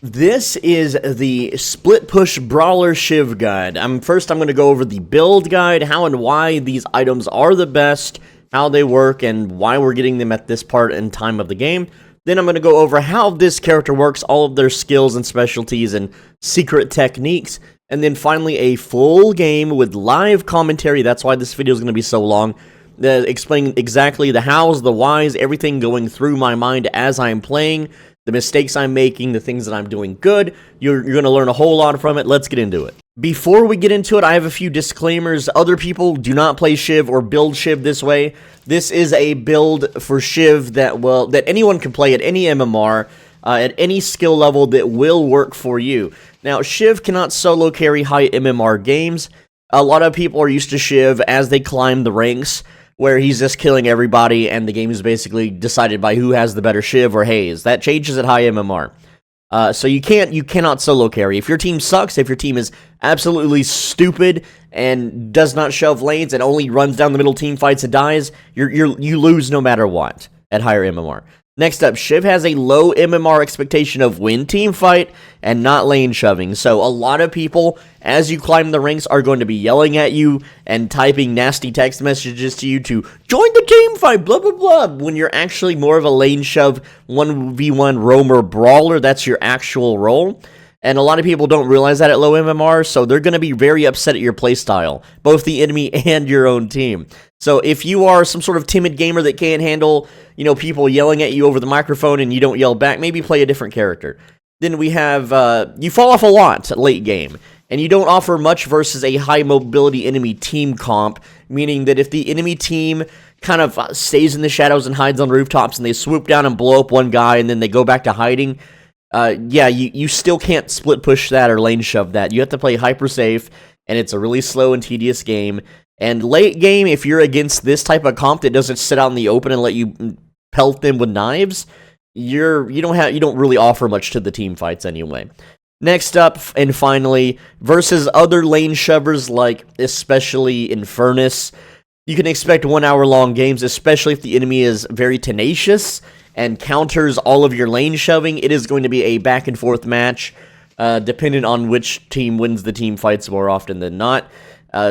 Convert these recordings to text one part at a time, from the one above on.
This is the Split Push Brawler Shiv guide. First I'm going to go over the build guide, how and why these items are the best, how they work, and why we're getting them at this part in time of the game. Then I'm going to go over how this character works, all of their skills and specialties and secret techniques. And then finally a full game with live commentary. That's why this video is going to be so long. Explaining exactly the hows, the whys, everything going through my mind as I'm playing. The mistakes I'm making, the things that I'm doing good. You're going to learn a whole lot from it. Let's get into it. Before we get into it, I have a few disclaimers. Other people do not play Shiv or build Shiv this way. This is a build for Shiv that anyone can play at any MMR, at any skill level that will work for you. Now, Shiv cannot solo carry high MMR games. A lot of people are used to Shiv as they climb the ranks, where he's just killing everybody, and the game is basically decided by who has the better Shiv or Haze. That changes at high MMR. So you cannot solo carry. If your team sucks, if your team is absolutely stupid and does not shove lanes and only runs down the middle team fights and dies, you lose no matter what at higher MMR. Next up, Shiv has a low MMR expectation of win team fight and not lane shoving. So a lot of people, as you climb the ranks, are going to be yelling at you and typing nasty text messages to you to join the team fight, blah, blah, blah, when you're actually more of a lane shove 1v1 roamer brawler. That's your actual role. And a lot of people don't realize that at low MMR, so they're going to be very upset at your playstyle, both the enemy and your own team. So if you are some sort of timid gamer that can't handle, people yelling at you over the microphone and you don't yell back, maybe play a different character. Then we have, you fall off a lot late game, and you don't offer much versus a high mobility enemy team comp, meaning that if the enemy team kind of stays in the shadows and hides on rooftops and they swoop down and blow up one guy and then they go back to hiding, you still can't split push that or lane shove that. You have to play hyper safe, and it's a really slow and tedious game. And late game, if you're against this type of comp that doesn't sit out in the open and let you pelt them with knives, you don't really offer much to the team fights anyway. Next up, and finally, versus other lane shovers like especially Infernus, you can expect 1 hour long games, especially if the enemy is very tenacious and counters all of your lane shoving. It is going to be a back and forth match, depending on which team wins the team fights more often than not.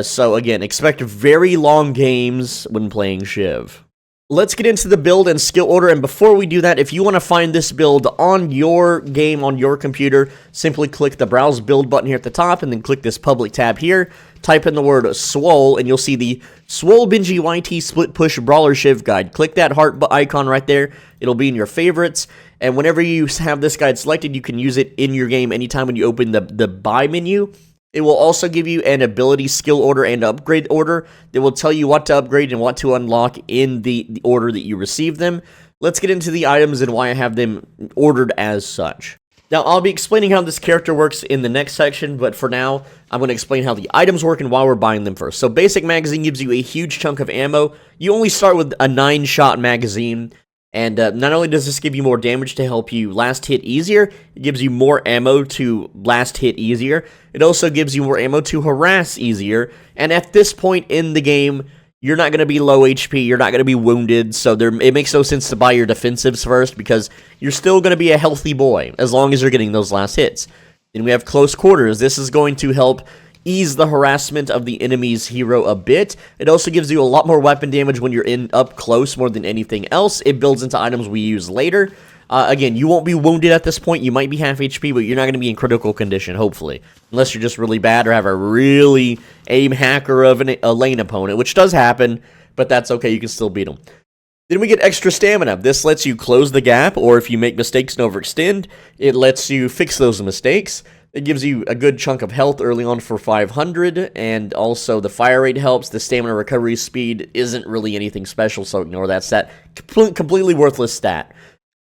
So again, expect very long games when playing Shiv. Let's get into the build and skill order, and before we do that, if you want to find this build on your game, on your computer, simply click the Browse Build button here at the top, and then click this public tab here, type in the word Swole, and you'll see the Swole Benji YT Split Push Brawler Shiv guide. Click that heart icon right there, it'll be in your favorites, and whenever you have this guide selected, you can use it in your game anytime when you open the buy menu. It will also give you an ability skill order and upgrade order that will tell you what to upgrade and what to unlock in the order that you receive them. Let's get into the items and why I have them ordered as such. Now, I'll be explaining how this character works in the next section, but for now, I'm going to explain how the items work and why we're buying them first. So, basic magazine gives you a huge chunk of ammo. You only start with a 9-shot magazine. And not only does this give you more damage to help you last hit easier, it gives you more ammo to last hit easier. It also gives you more ammo to harass easier. And at this point in the game, you're not going to be low HP, you're not going to be wounded, so it makes no sense to buy your defensives first, because you're still going to be a healthy boy, as long as you're getting those last hits. Then we have close quarters. This is going to help ease the harassment of the enemy's hero a bit. It also gives you a lot more weapon damage when you're up close more than anything else. It builds into items we use later. Again, you won't be wounded at this point. You might be half HP, but you're not going to be in critical condition, hopefully. Unless you're just really bad or have a really aim hacker of a lane opponent, which does happen, but that's okay. You can still beat them. Then we get extra stamina. This lets you close the gap, or if you make mistakes and overextend, it lets you fix those mistakes. It gives you a good chunk of health early on for 500, and also the fire rate helps. The stamina recovery speed isn't really anything special, so ignore that stat. Completely worthless stat.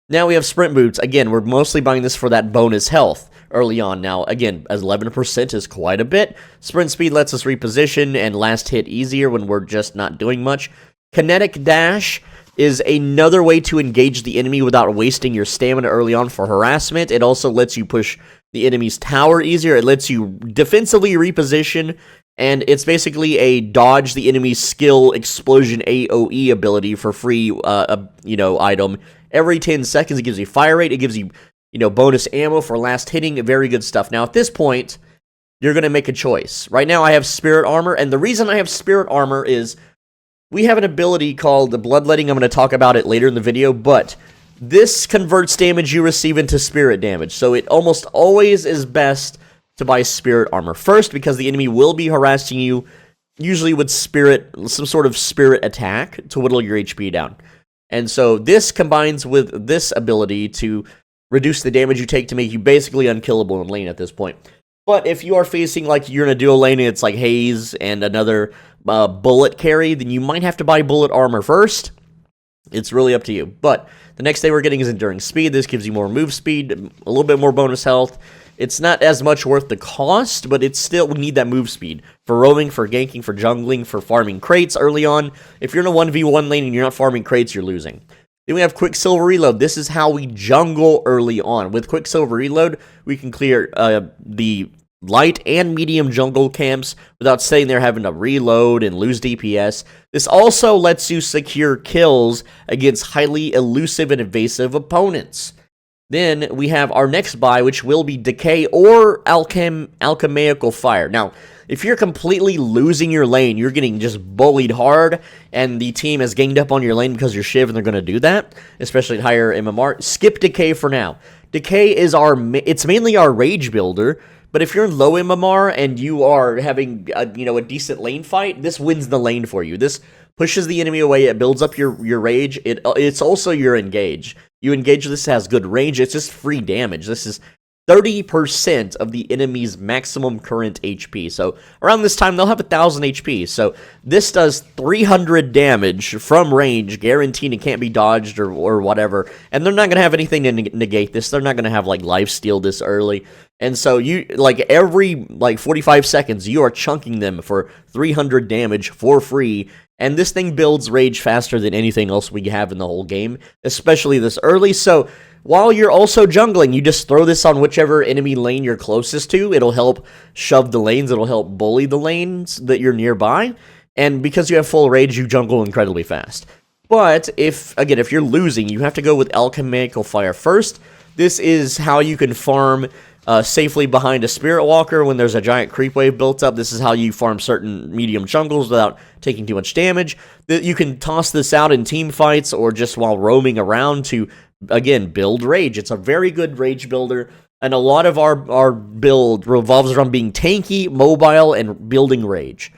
Now we have sprint boots. Again, we're mostly buying this for that bonus health early on. Now, again, as 11% is quite a bit. Sprint speed lets us reposition and last hit easier when we're just not doing much. Kinetic dash is another way to engage the enemy without wasting your stamina early on for harassment. It also lets you push the enemy's tower easier. It lets you defensively reposition, and it's basically a dodge the enemy's skill explosion AoE ability for free, item. Every 10 seconds, it gives you fire rate. It gives you, bonus ammo for last hitting, very good stuff. Now, at this point, you're going to make a choice. Right now, I have Spirit Armor, and the reason I have Spirit Armor is we have an ability called the Bloodletting. I'm going to talk about it later in the video, but this converts damage you receive into spirit damage, so it almost always is best to buy Spirit Armor first, because the enemy will be harassing you, usually with some sort of spirit attack to whittle your HP down. And so this combines with this ability to reduce the damage you take to make you basically unkillable in lane at this point. But if you are facing, like, you're in a duo lane and it's like Haze and another bullet carry, then you might have to buy bullet armor first. It's really up to you. But the next thing we're getting is Enduring Speed. This gives you more move speed, a little bit more bonus health. It's not as much worth the cost, but it's still, we need that move speed. For roaming, for ganking, for jungling, for farming crates early on. If you're in a 1v1 lane and you're not farming crates, you're losing. Then we have Quicksilver Reload. This is how we jungle early on. With Quicksilver Reload, we can clear the light and medium jungle camps without sitting there having to reload and lose DPS. This also lets you secure kills against highly elusive and evasive opponents. Then we have our next buy, which will be Decay or Alchemical Fire. Now, if you're completely losing your lane, you're getting just bullied hard, and the team has ganged up on your lane because you're Shiv, and they're going to do that, especially at higher MMR, skip Decay for now. Decay is it's mainly our rage builder, but if you're in low MMR and you are having a decent lane fight, this wins the lane for you. This pushes the enemy away, it builds up your rage, it's also your engage. You engage, this has good range, it's just free damage. This is 30% of the enemy's maximum current HP. So around this time, they'll have 1,000 HP. So this does 300 damage from range, guaranteed it can't be dodged or whatever. And they're not going to have anything to negate this. They're not going to have, like, lifesteal this early. And so you, like, every, 45 seconds, you are chunking them for 300 damage for free. And this thing builds rage faster than anything else we have in the whole game, especially this early. So while you're also jungling, you just throw this on whichever enemy lane you're closest to. It'll help shove the lanes. It'll help bully the lanes that you're nearby. And because you have full rage, you jungle incredibly fast. But if you're losing, you have to go with Alchemical Fire first. This is how you can farm safely behind a Spirit Walker when there's a giant creep wave built up. This is how you farm certain medium jungles without taking too much damage. You can toss this out in team fights or just while roaming around to, again, build rage. It's a very good rage builder, and a lot of our build revolves around being tanky, mobile, and building rage.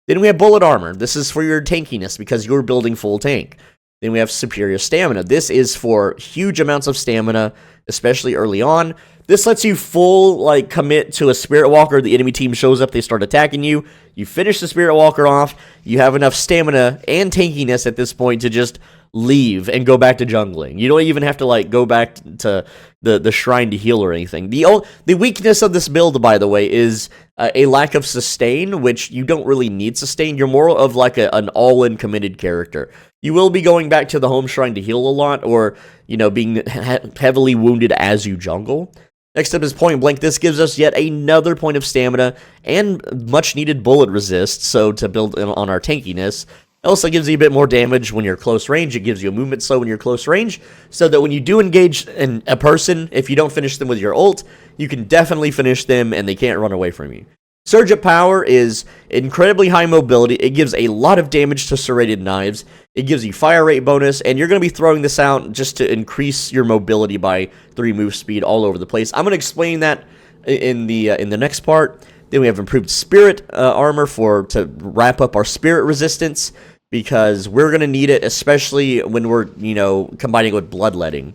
Then we have Bullet Armor. This is for your tankiness because you're building full tank. Then we have Superior Stamina. This is for huge amounts of stamina, especially early on. This lets you full, commit to a Spirit Walker. The enemy team shows up, they start attacking you. You finish the Spirit Walker off. You have enough stamina and tankiness at this point to just leave and go back to jungling. You don't even have to, go back to the shrine to heal or anything. The weakness of this build, by the way, is a lack of sustain, which you don't really need sustain. You're more of an all-in committed character. You will be going back to the home shrine to heal a lot, or, being heavily wounded as you jungle. Next up is Point Blank. This gives us yet another point of stamina and much needed bullet resist, so to build on our tankiness. It also gives you a bit more damage when you're close range. It gives you a movement slow when you're close range, so that when you do engage a person, if you don't finish them with your ult, you can definitely finish them and they can't run away from you. Surge of Power is incredibly high mobility. It gives a lot of damage to serrated knives. It gives you fire rate bonus, and you're going to be throwing this out just to increase your mobility by 3 move speed all over the place. I'm going to explain that in the next part. Then we have improved Spirit Armor to wrap up our Spirit resistance, because we're going to need it, especially when we're, combining with Bloodletting.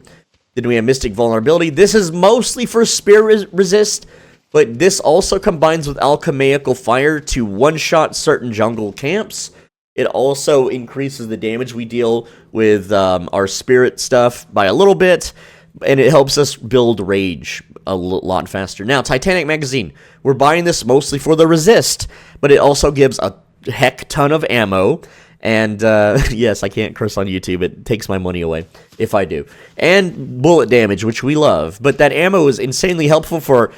Then we have Mystic Vulnerability. This is mostly for Spirit resist, but this also combines with Alchemical Fire to one-shot certain jungle camps. It also increases the damage we deal with our Spirit stuff by a little bit, and it helps us build rage a lot faster. Now, Titanic Magazine. We're buying this mostly for the resist, but it also gives a heck ton of ammo. And, yes, I can't curse on YouTube. It takes my money away if I do. And bullet damage, which we love. But that ammo is insanely helpful for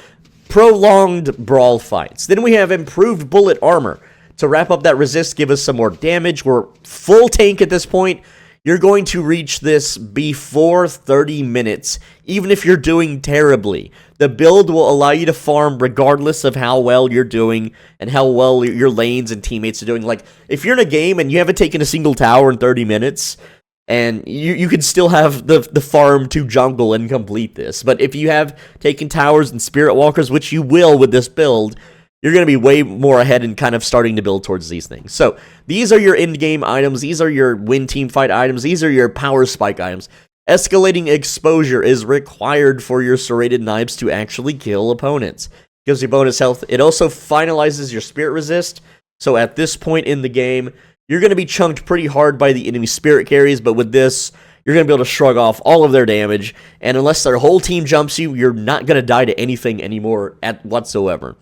prolonged brawl fights. Then we have improved bullet armor. To wrap up that resist, give us some more damage. We're full tank at this point. you're going to reach this before 30 minutes, even if you're doing terribly. The build will allow you to farm regardless of how well you're doing and how well your lanes and teammates are doing. Like, if you're in a game and you haven't taken a single tower in 30 minutes, and you can still have the farm to jungle and complete this. But if you have taken towers and spirit walkers, which you will with this build, you're going to be way more ahead and kind of starting to build towards these things. So these are your end-game items. These are your win team fight items. These are your power spike items. Escalating exposure is required for your serrated knives to actually kill opponents. Gives you bonus health. It also finalizes your spirit resist. So at this point in the game, you're going to be chunked pretty hard by the enemy spirit carries, but with this, you're going to be able to shrug off all of their damage, and unless their whole team jumps you, you're not going to die to anything anymore whatsoever.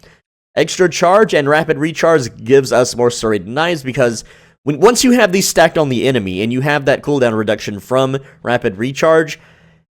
Extra charge and rapid recharge gives us more serrated knives because once you have these stacked on the enemy and you have that cooldown reduction from rapid recharge,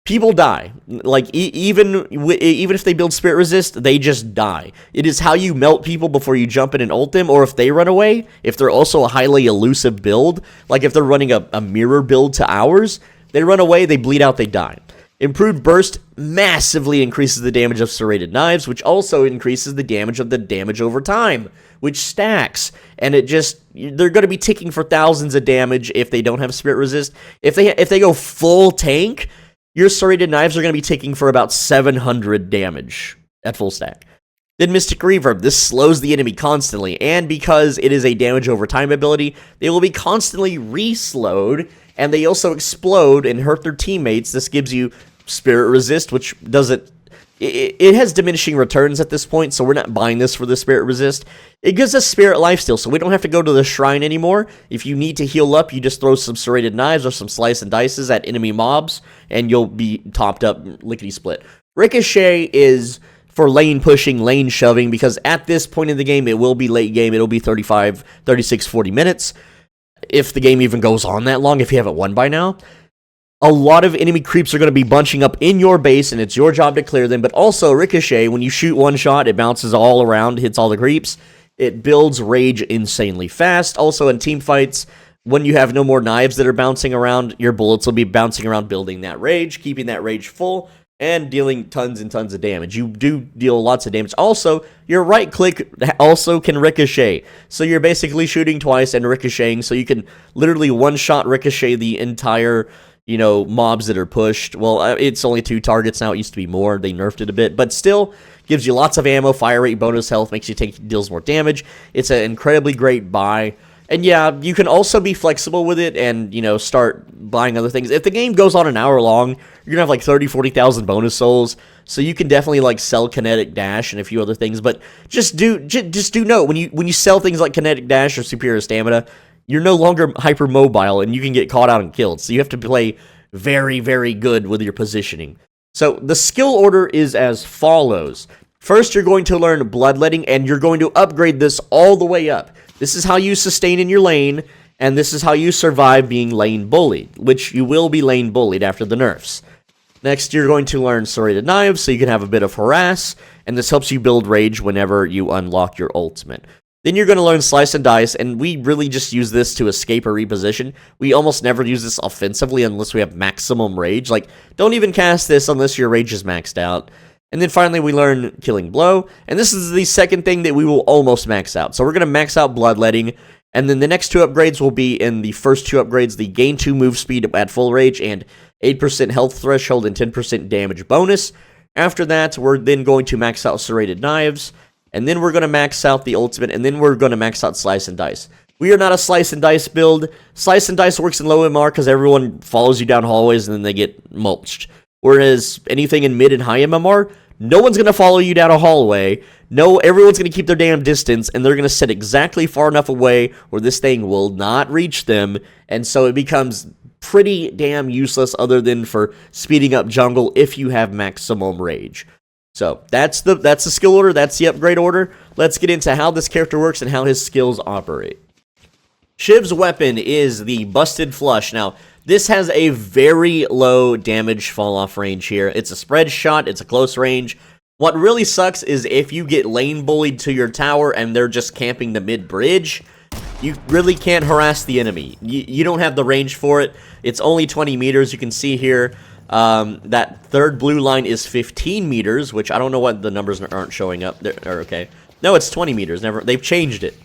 people die. Like, even if they build spirit resist, they just die. It is how you melt people before you jump in and ult them, or if they run away, if they're also a highly elusive build, like if they're running a mirror build to ours, they run away, they bleed out, they die. Improved burst massively increases the damage of serrated knives, which also increases the damage of the damage over time, which stacks. And they're going to be ticking for thousands of damage if they don't have spirit resist. If they go full tank, your serrated knives are going to be ticking for about 700 damage at full stack. Then Mystic Reverb. This slows the enemy constantly, and because it is a damage over time ability, they will be constantly re-slowed, and they also explode and hurt their teammates. This gives you spirit resist, which doesn't... It has diminishing returns at this point, so we're not buying this for the spirit resist. It gives us spirit lifesteal, so we don't have to go to the shrine anymore. If you need to heal up, you just throw some serrated knives or some slice and dices at enemy mobs, and you'll be topped up lickety-split. Ricochet is for lane pushing, lane shoving, because at this point in the game, it will be late game. It'll be 35, 36, 40 minutes, if the game even goes on that long, if you haven't won by now. A lot of enemy creeps are going to be bunching up in your base, and it's your job to clear them. But also, Ricochet, when you shoot one shot, it bounces all around, hits all the creeps. It builds rage insanely fast. Also, in team fights, when you have no more knives that are bouncing around, your bullets will be bouncing around, building that rage, keeping that rage full, and dealing tons and tons of damage. You do deal lots of damage. Also, your right click also can ricochet. So you're basically shooting twice and ricocheting, so you can literally one-shot ricochet the entire... mobs that are pushed. Well, it's only 2 targets now. It used to be more. They nerfed it a bit, but still gives you lots of ammo, fire rate, bonus health, makes you deals more damage. It's an incredibly great buy. And yeah, you can also be flexible with it and, start buying other things. If the game goes on an hour long, you're going to have like 30, 40,000 bonus souls. So you can definitely like sell kinetic dash and a few other things, but just do note when you sell things like kinetic dash or superior stamina, you're no longer hypermobile, and you can get caught out and killed. So you have to play very, very good with your positioning. So the skill order is as follows. First, you're going to learn Bloodletting, and you're going to upgrade this all the way up. This is how you sustain in your lane, and this is how you survive being lane bullied, which you will be lane bullied after the nerfs. Next, you're going to learn Serrated Knives, so you can have a bit of harass, and this helps you build rage whenever you unlock your ultimate. Then you're going to learn Slice and Dice, and we really just use this to escape or reposition. We almost never use this offensively unless we have maximum rage. Like, don't even cast this unless your rage is maxed out. And then finally, we learn Killing Blow, and this is the second thing that we will almost max out. So we're going to max out Bloodletting, and then the next 2 upgrades will be in the first 2 upgrades, the gain 2 move speed at full rage, and 8% health threshold and 10% damage bonus. After that, we're then going to max out Serrated Knives, and then we're going to max out the ultimate, and then we're going to max out Slice and Dice. We are not a Slice and Dice build. Slice and Dice works in low MR because everyone follows you down hallways and then they get mulched. Whereas anything in mid and high MMR, no one's going to follow you down a hallway. No, everyone's going to keep their damn distance, and they're going to sit exactly far enough away where this thing will not reach them, and so it becomes pretty damn useless other than for speeding up jungle if you have maximum rage. So that's the skill order, that's the upgrade order. Let's get into how this character works and how his skills operate. Shiv's weapon is the Busted Flush. Now, this has a very low damage fall-off range here. It's a spread shot, it's a close range. What really sucks is if you get lane bullied to your tower and they're just camping the mid-bridge, you really can't harass the enemy. You don't have the range for it. It's only 20 meters. You can see here that third blue line is 15 meters, which I don't know what the numbers aren't showing up there. Okay, no, it's 20 meters. They've changed it.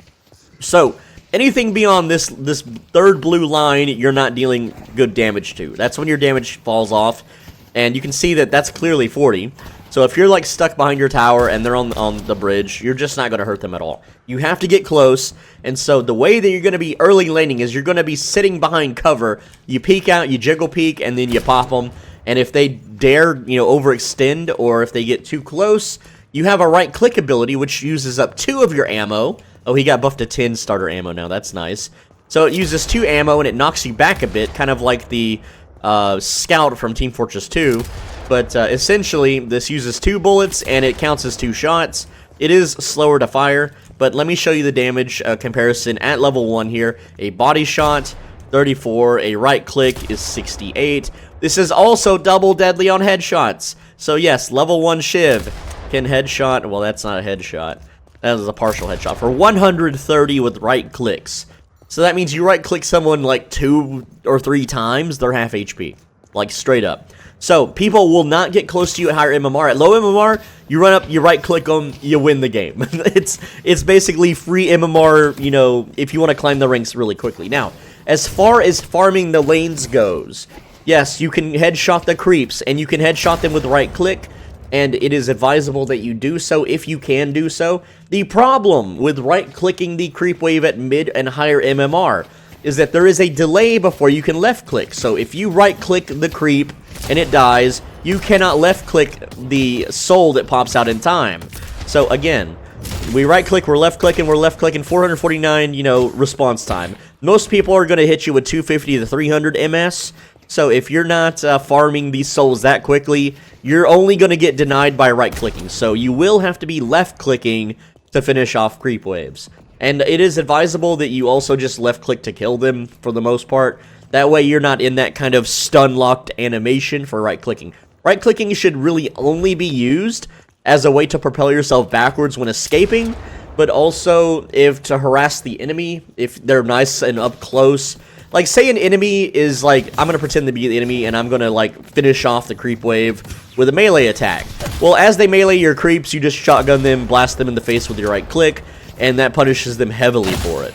So anything beyond this third blue line, you're not dealing good damage to. That's when your damage falls off, and you can see that that's clearly 40. So if you're like stuck behind your tower and they're on the bridge, you're just not going to hurt them at all. You have to get close, and so the way that you're going to be early laning is you're going to be sitting behind cover. You peek out, you jiggle peek, and then you pop them. And if they dare, overextend, or if they get too close, you have a right-click ability, which uses up 2 of your ammo. Oh, he got buffed to 10 starter ammo now. That's nice. So it uses 2 ammo, and it knocks you back a bit, kind of like the Scout from Team Fortress 2. But essentially, this uses 2 bullets, and it counts as 2 shots. It is slower to fire, but let me show you the damage comparison at level 1 here. A body shot, 34. A right click is 68. This is also double deadly on headshots. So yes, level 1 Shiv can headshot. Well, that's not a headshot. That is a partial headshot for 130 with right clicks. So that means you right click someone like 2 or 3 times, they're half HP. Like straight up. So people will not get close to you at higher MMR. At low MMR, you run up, you right click them, you win the game. It's basically free MMR, if you want to climb the ranks really quickly. Now, as far as farming the lanes goes, yes, you can headshot the creeps, and you can headshot them with right click, and it is advisable that you do so if you can do so. The problem with right clicking the creep wave at mid and higher MMR is that there is a delay before you can left click. So if you right click the creep and it dies, you cannot left click the soul that pops out in time. So again, we right click, we're left clicking, 449, response time. Most people are going to hit you with 250 to 300 MS. So if you're not farming these souls that quickly, you're only going to get denied by right clicking. So you will have to be left clicking to finish off creep waves. And it is advisable that you also just left click to kill them for the most part. That way you're not in that kind of stun locked animation for right clicking. Right clicking should really only be used as a way to propel yourself backwards when escaping, but also if to harass the enemy, if they're nice and up close. Like, say an enemy is like, I'm going to pretend to be the enemy, and I'm going to, like, finish off the creep wave with a melee attack. Well, as they melee your creeps, you just shotgun them, blast them in the face with your right click, and that punishes them heavily for it.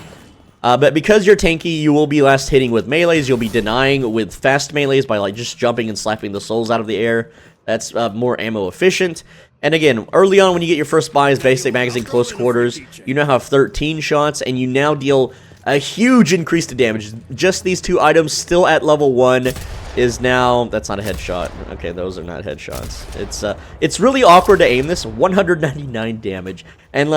But because you're tanky, you will be last hitting with melees. You'll be denying with fast melees by, like, just jumping and slapping the souls out of the air. That's more ammo efficient. And again, early on when you get your first buys, basic magazine, close quarters, you now have 13 shots, and you now deal a huge increase to damage. Just these 2 items still at level 1 is now... That's not a headshot. Okay, those are not headshots. It's really awkward to aim this. 199 damage. And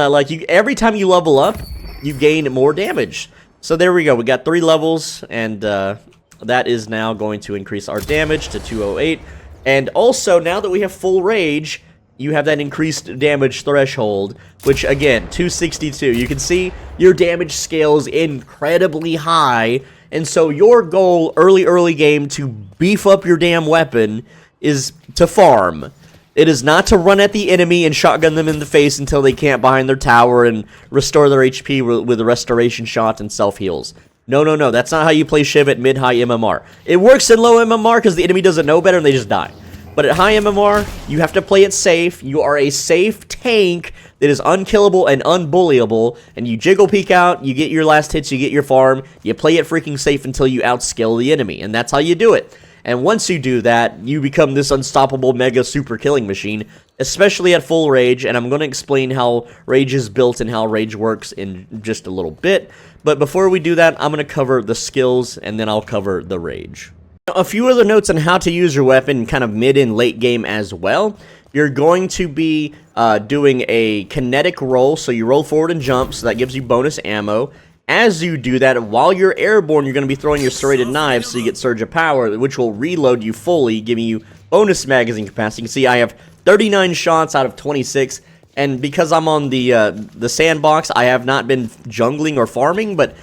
every time you level up, you gain more damage. So there we go. We got 3 levels, and that is now going to increase our damage to 208. And also, now that we have full rage, you have that increased damage threshold, which again, 262. You can see your damage scales incredibly high, and so your goal early game to beef up your damn weapon is to farm. It is not to run at the enemy and shotgun them in the face until they can't behind their tower and restore their HP with a restoration shot and self-heals. No, that's not how you play Shiv at mid-high MMR. It works in low MMR because the enemy doesn't know better and they just die. But at high MMR, you have to play it safe. You are a safe tank that is unkillable and unbullyable, and you jiggle peek out, you get your last hits, you get your farm, you play it freaking safe until you outskill the enemy, and that's how you do it. And once you do that, you become this unstoppable mega super killing machine, especially at full rage, and I'm going to explain how rage is built and how rage works in just a little bit. But before we do that, I'm going to cover the skills, and then I'll cover the rage. A few other notes on how to use your weapon kind of mid and late game as well. You're going to be doing a kinetic roll, so you roll forward and jump, so that gives you bonus ammo. As you do that, while you're airborne, you're going to be throwing your serrated knives, so you get Surge of Power, which will reload you fully, giving you bonus magazine capacity. You can see I have 39 shots out of 26, and because I'm on the sandbox, I have not been jungling or farming, but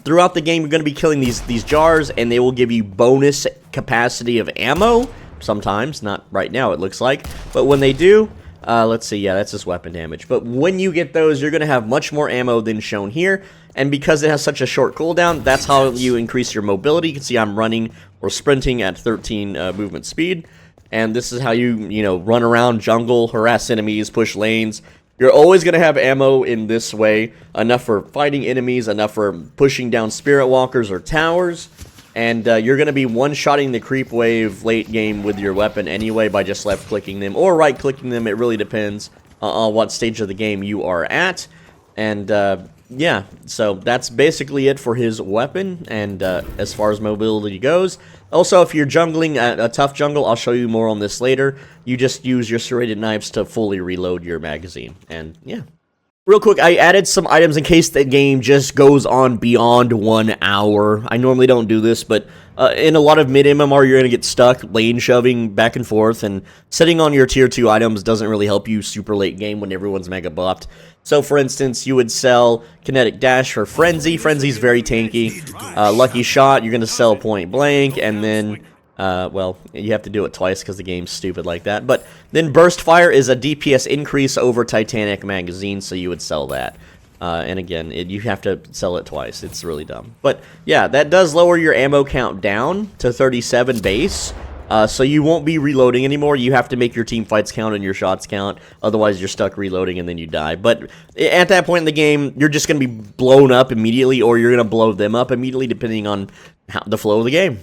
throughout the game, you're going to be killing these jars, and they will give you bonus capacity of ammo. Sometimes, not right now, it looks like. But when they do, Let's see, yeah, that's just weapon damage. But when you get those, you're going to have much more ammo than shown here. And because it has such a short cooldown, that's how you increase your mobility. You can see I'm running or sprinting at 13 movement speed. And this is how you run around, jungle, harass enemies, push lanes. You're always going to have ammo in this way. Enough for fighting enemies, enough for pushing down spirit walkers or towers. And you're going to be one-shotting the creep wave late game with your weapon anyway by just left-clicking them or right-clicking them. It really depends on what stage of the game you are at. And yeah, so that's basically it for his weapon and as far as mobility goes. Also, if you're jungling a tough jungle, I'll show you more on this later. You just use your serrated knives to fully reload your magazine. And yeah. Real quick, I added some items in case the game just goes on beyond 1 hour. I normally don't do this, but in a lot of mid-MMR, you're going to get stuck lane shoving back and forth, and sitting on your tier 2 items doesn't really help you super late game when everyone's mega buffed. So, for instance, you would sell Kinetic Dash for Frenzy. Frenzy's very tanky. Lucky Shot, you're going to sell Point Blank, and then... well, you have to do it twice because the game's stupid like that. But then Burst Fire is a DPS increase over Titanic Magazine, so you would sell that. And again, you have to sell it twice. It's really dumb. But yeah, that does lower your ammo count down to 37 base. So you won't be reloading anymore. You have to make your team fights count and your shots count. Otherwise, you're stuck reloading and then you die. But at that point in the game, you're just going to be blown up immediately, or you're going to blow them up immediately, depending on the flow of the game.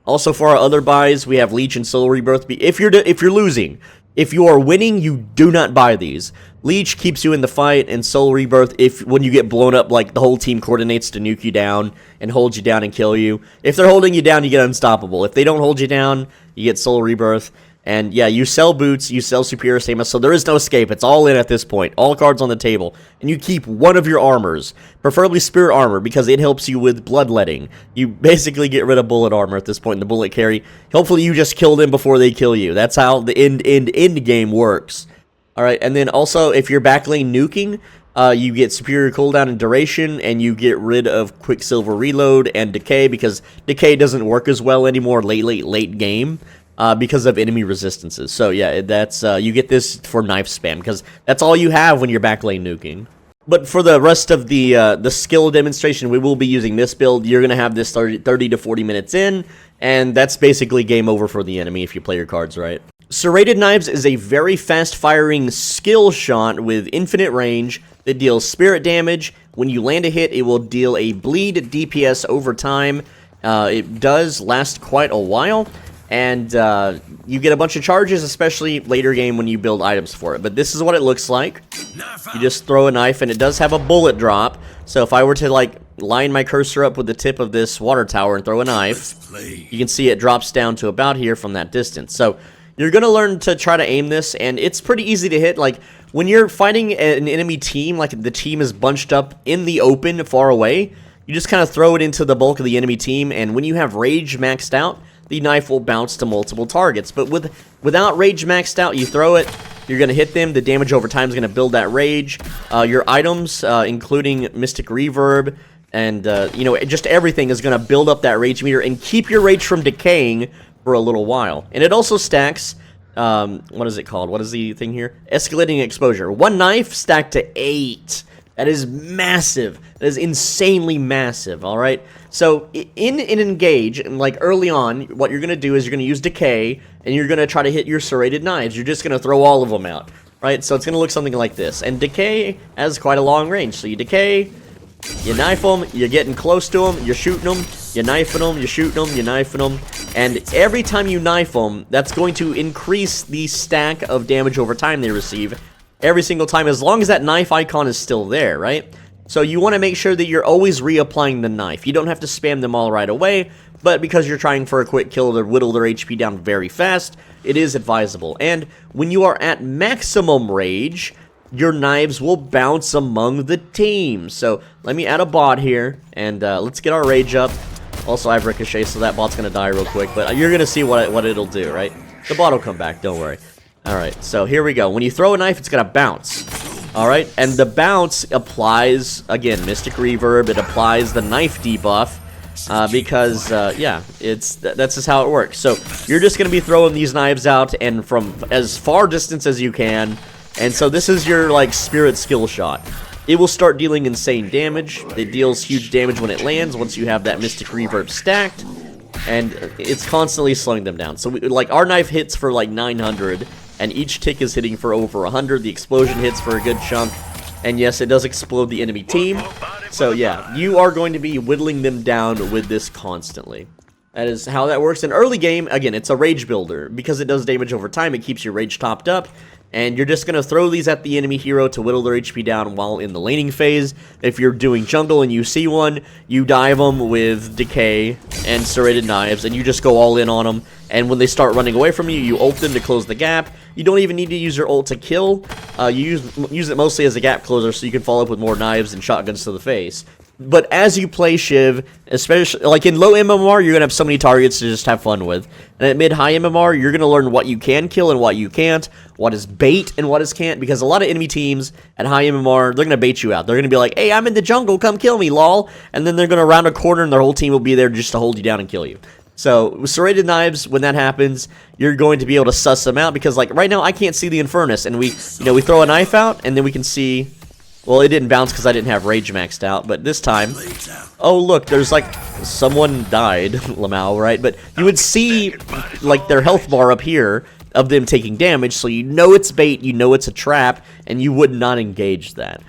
Also, for our other buys, we have Leech and Soul Rebirth. If you're losing, if you are winning, you do not buy these. Leech keeps you in the fight, and Soul Rebirth, when you get blown up, like the whole team coordinates to nuke you down and hold you down and kill you. If they're holding you down, you get Unstoppable. If they don't hold you down, you get Soul Rebirth. And yeah, you sell boots, you sell superior stamina, so there is no escape. It's all in at this point. All cards on the table. And you keep one of your armors, preferably spirit armor, because it helps you with bloodletting. You basically get rid of bullet armor at this point in the bullet carry. Hopefully you just kill them before they kill you. That's how the end game works. Alright, and then also, if you're backlane nuking, you get superior cooldown and duration, and you get rid of Quicksilver Reload and Decay, because Decay doesn't work as well anymore late game. Because of enemy resistances. So yeah, that's you get this for knife spam, because that's all you have when you're backlane nuking. But for the rest of the skill demonstration, we will be using this build. You're going to have this 30 to 40 minutes in, and that's basically game over for the enemy if you play your cards right. Serrated Knives is a very fast-firing skill shot with infinite range that deals spirit damage. When you land a hit, it will deal a bleed DPS over time. It does last quite a while. And you get a bunch of charges, especially later game when you build items for it. But this is what it looks like. You just throw a knife, and it does have a bullet drop. So if I were to, like, line my cursor up with the tip of this water tower and throw a knife, you can see it drops down to about here from that distance. So you're going to learn to try to aim this, and it's pretty easy to hit. Like, when you're fighting an enemy team, like the team is bunched up in the open far away, you just kind of throw it into the bulk of the enemy team, and when you have Rage maxed out, the knife will bounce to multiple targets. But without Rage maxed out, you throw it, you're going to hit them, the damage over time is going to build that Rage. Your items, including Mystic Reverb, and, just everything is going to build up that Rage meter and keep your Rage from decaying for a little while. And it also stacks, what is it called? What is the thing here? Escalating exposure. One knife stacked to 8. That is massive. That is insanely massive, alright? So, in an engage, and like early on, what you're going to do is you're going to use Decay, and you're going to try to hit your Serrated Knives. You're just going to throw all of them out, right? So it's going to look something like this. And Decay has quite a long range. So you Decay, you knife them, you're getting close to them, you're shooting them, you're knifing them, you're shooting them, you're knifing them. And every time you knife them, that's going to increase the stack of damage over time they receive. Every single time, as long as that knife icon is still there, right? So you want to make sure that you're always reapplying the knife. You don't have to spam them all right away, but because you're trying for a quick kill to whittle their HP down very fast, it is advisable. And when you are at maximum rage, your knives will bounce among the team. So let me add a bot here, and let's get our rage up. Also, I have Ricochet, so that bot's going to die real quick, but you're going to see what it'll do, right? The bot will come back, don't worry. Alright, so here we go. When you throw a knife, it's going to bounce. Alright, and the bounce applies, again, Mystic Reverb. It applies the knife debuff, because, yeah, that's just how it works. So, you're just going to be throwing these knives out, and from as far distance as you can, And so this is your, like, spirit skill shot. It will start dealing insane damage. It deals huge damage when it lands, once you have that Mystic Reverb stacked. And it's constantly slowing them down. So, like, our knife hits for, like, 900, and each tick is hitting for over 100. The explosion hits for a good chunk. And yes, it does explode the enemy team. So, yeah, you are going to be whittling them down with this constantly. That is how that works. In early game, again, it's a rage builder. Because it does damage over time, it keeps your rage topped up. And you're just going to throw these at the enemy hero to whittle their HP down while in the laning phase. If you're doing jungle and you see one, you dive them with Decay and Serrated Knives, and you just go all in on them. And when they start running away from you, you ult them to close the gap. You don't even need to use your ult to kill. You use it mostly as a gap closer so you can follow up with more knives and shotguns to the face. But as you play Shiv, especially like in low MMR, you're going to have so many targets to just have fun with. And at mid-high MMR, you're going to learn what you can kill and what you can't, what is bait and what is can't, because a lot of enemy teams at high MMR, they're going to bait you out. They're going to be like, hey, I'm in the jungle, come kill me, lol. And then they're going to round a corner and their whole team will be there just to hold you down and kill you. So, with Serrated Knives, when that happens, you're going to be able to suss them out, because like right now, I can't see the Infernus, and we throw a knife out, and then we can see... Well, it didn't bounce because I didn't have rage maxed out, but this time... Oh, look, there's like... Someone died, Lamau, right? But you would see, like, their health bar up here of them taking damage, so you know it's bait, you know it's a trap, and you would not engage that.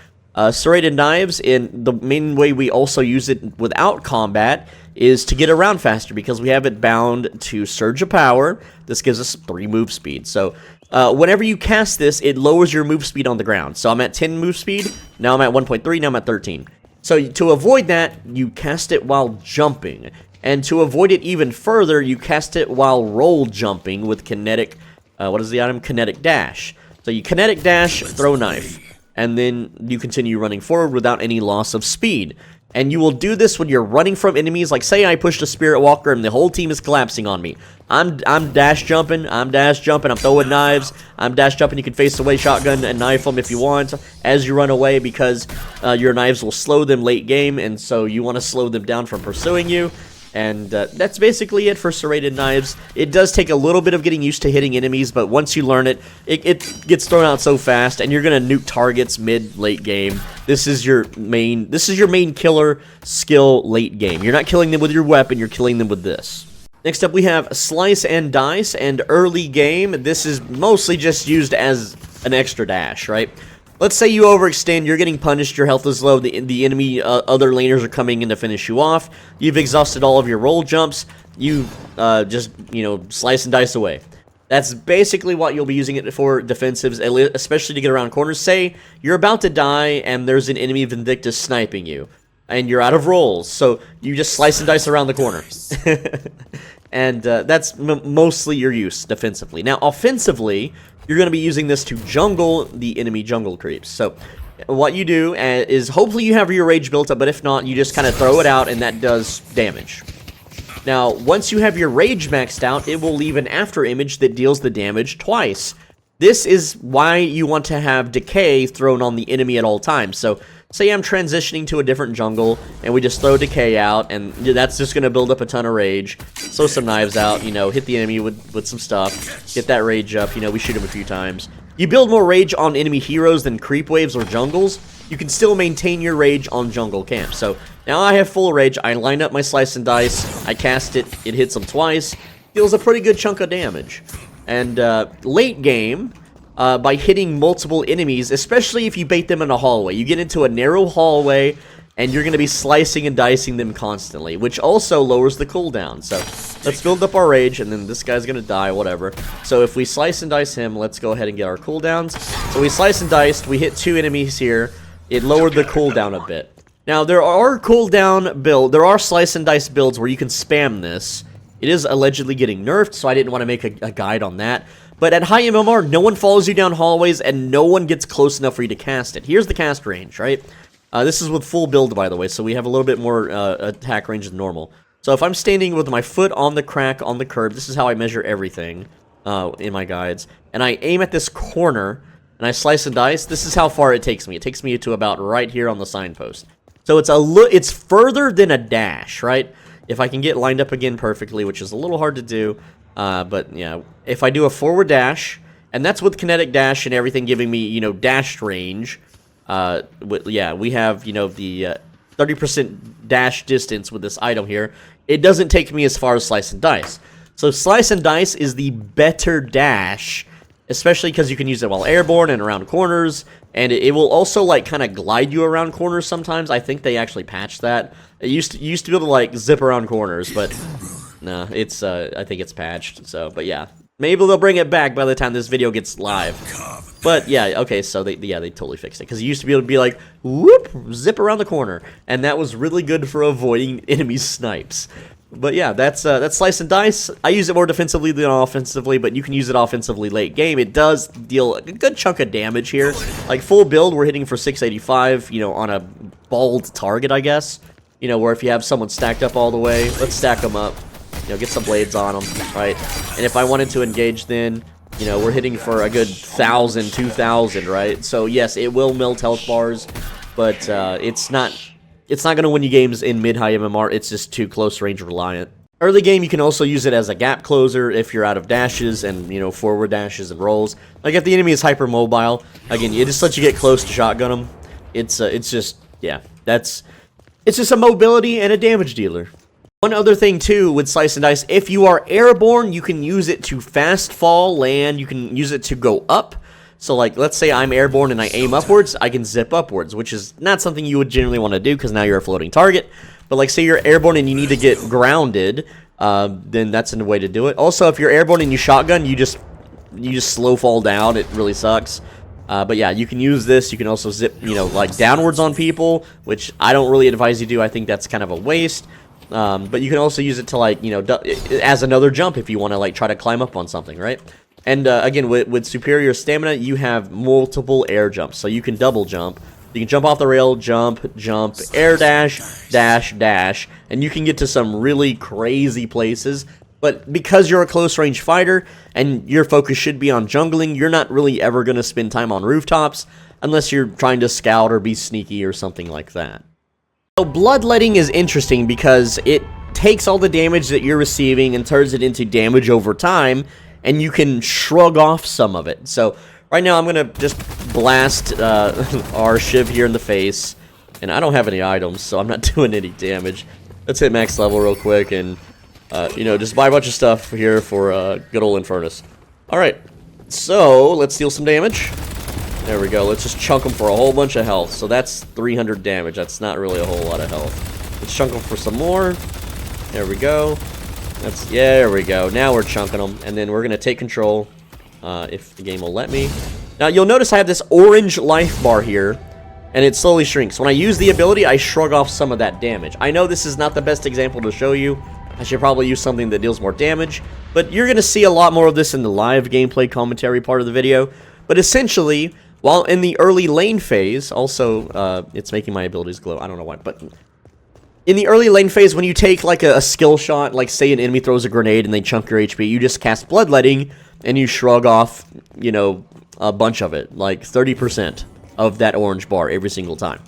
Serrated Knives, in the main way we also use it without combat, is to get around faster, because we have it bound to Surge of Power. This gives us 3 move speed, so... whenever you cast this, it lowers your move speed on the ground. So I'm at 10 move speed, now I'm at 1.3, now I'm at 13. So to avoid that, you cast it while jumping. And to avoid it even further, you cast it while roll jumping with kinetic, what is the item? Kinetic Dash. So you kinetic dash, throw knife, and then you continue running forward without any loss of speed. And you will do this when you're running from enemies. Like, say I pushed a Spirit Walker and the whole team is collapsing on me. I'm dash jumping, I'm throwing knives, I'm dash jumping. You can face away, shotgun, and knife them if you want as you run away, because your knives will slow them late game, and so you want to slow them down from pursuing you. And that's basically it for Serrated Knives. It does take a little bit of getting used to hitting enemies, but once you learn it, it gets thrown out so fast, and you're gonna nuke targets mid-late game. This is your main killer skill late game. You're not killing them with your weapon, you're killing them with this. Next up, we have Slice and Dice, and early game. This is mostly just used as an extra dash, right? Let's say you overextend, you're getting punished, your health is low, the enemy, other laners are coming in to finish you off, you've exhausted all of your roll jumps, you just, slice and dice away. That's basically what you'll be using it for defensives, especially to get around corners. Say you're about to die and there's an enemy Vindictus sniping you, and you're out of rolls, so you just slice and dice around the corner. And that's mostly your use defensively. Now, offensively, you're going to be using this to jungle the enemy jungle creeps. So, what you do is, hopefully you have your rage built up, but if not, you just kind of throw it out, and that does damage. Now, once you have your rage maxed out, it will leave an after image that deals the damage twice. This is why you want to have Decay thrown on the enemy at all times. So, say I'm transitioning to a different jungle, and we just throw Decay out, and that's just going to build up a ton of rage. Throw some knives out, hit the enemy with some stuff, get that rage up, we shoot him a few times. You build more rage on enemy heroes than creep waves or jungles, you can still maintain your rage on jungle camps. So, now I have full rage, I line up my Slice and Dice, I cast it, it hits them twice, deals a pretty good chunk of damage. And late game, by hitting multiple enemies, especially if you bait them in a hallway. You get into a narrow hallway, and you're going to be slicing and dicing them constantly, which also lowers the cooldown. So, let's build up our rage, and then this guy's going to die, whatever. So, if we slice and dice him, let's go ahead and get our cooldowns. So, we slice and diced, we hit 2 enemies here, it lowered the cooldown a bit. Now, there are slice and dice builds where you can spam this. It is allegedly getting nerfed, so I didn't want to make a guide on that. But at high MMR, no one follows you down hallways, and no one gets close enough for you to cast it. Here's the cast range, right? This is with full build, by the way, so we have a little bit more attack range than normal. So if I'm standing with my foot on the crack on the curb, this is how I measure everything in my guides, and I aim at this corner, and I slice and dice, this is how far it takes me. It takes me to about right here on the signpost. So it's further than a dash, right? If I can get lined up again perfectly, which is a little hard to do, but yeah, if I do a forward dash, And that's with kinetic dash and everything giving me, you know, dashed range. Yeah, we have, you know, the 30% dash distance with this item here. It doesn't take me as far as Slice and Dice. So Slice and Dice is the better dash, especially because you can use it while airborne and around corners, and it will also, like, kind of glide you around corners sometimes. I think they actually patched that. It used to be able to, like, zip around corners, but no, it's, I think it's patched, so, but yeah. Maybe they'll bring it back by the time this video gets live. But yeah, okay, so they totally fixed it, because it used to be able to be like, whoop, zip around the corner, and that was really good for avoiding enemy snipes. But yeah, that's Slice and Dice. I use it more defensively than offensively, but you can use it offensively late game. It does deal a good chunk of damage here. Like, full build, we're hitting for 685, you know, on a bald target, I guess. You know, where if you have someone stacked up all the way, let's stack them up. You know, get some blades on them, right? And if I wanted to engage then, you know, we're hitting for a good 1,000, 2,000, right? So yes, it will melt health bars, but it's not going to win you games in mid-high MMR. It's just too close range reliant. Early game, you can also use it as a gap closer if you're out of dashes and, you know, forward dashes and rolls. Like if the enemy is hyper mobile, again, it just lets you get close to shotgun them. It's just, yeah, it's just a mobility and a damage dealer. One other thing, too, with Slice and Dice, if you are airborne, you can use it to fast fall, land, you can use it to go up. So, like, let's say I'm airborne and I aim upwards, I can zip upwards, which is not something you would generally want to do because now you're a floating target. But, like, say you're airborne and you need to get grounded, then that's a way to do it. Also, if you're airborne and you shotgun, you just slow fall down. It really sucks. But yeah, you can use this. You can also zip, you know, like, downwards on people, which I don't really advise you do. I think that's kind of a waste. But you can also use it to, like, you know, as another jump if you want to, like, try to climb up on something, right? And again, with superior stamina, you have multiple air jumps, so you can double jump. You can jump off the rail, jump, jump, air dash, dash, dash, and you can get to some really crazy places. But because you're a close-range fighter, and your focus should be on jungling, you're not really ever going to spend time on rooftops, unless you're trying to scout or be sneaky or something like that. So Bloodletting is interesting because it takes all the damage that you're receiving and turns it into damage over time, and you can shrug off some of it. So right now I'm going to just blast our Shiv here in the face, and I don't have any items, so I'm not doing any damage. Let's hit max level real quick and, you know, just buy a bunch of stuff here for good old Infernus. Alright, so let's deal some damage. There we go. Let's just chunk them for a whole bunch of health. So that's 300 damage. That's not really a whole lot of health. Let's chunk them for some more. There we go. Yeah, there we go. Now we're chunking them. And then we're going to take control if the game will let me. Now, you'll notice I have this orange life bar here, and it slowly shrinks. When I use the ability, I shrug off some of that damage. I know this is not the best example to show you. I should probably use something that deals more damage. But you're going to see a lot more of this in the live gameplay commentary part of the video. But essentially, while in the early lane phase, also, it's making my abilities glow, I don't know why, but in the early lane phase, when you take, like, a skill shot, like, say an enemy throws a grenade and they chunk your HP, you just cast Bloodletting, and you shrug off, you know, a bunch of it, like 30% of that orange bar every single time.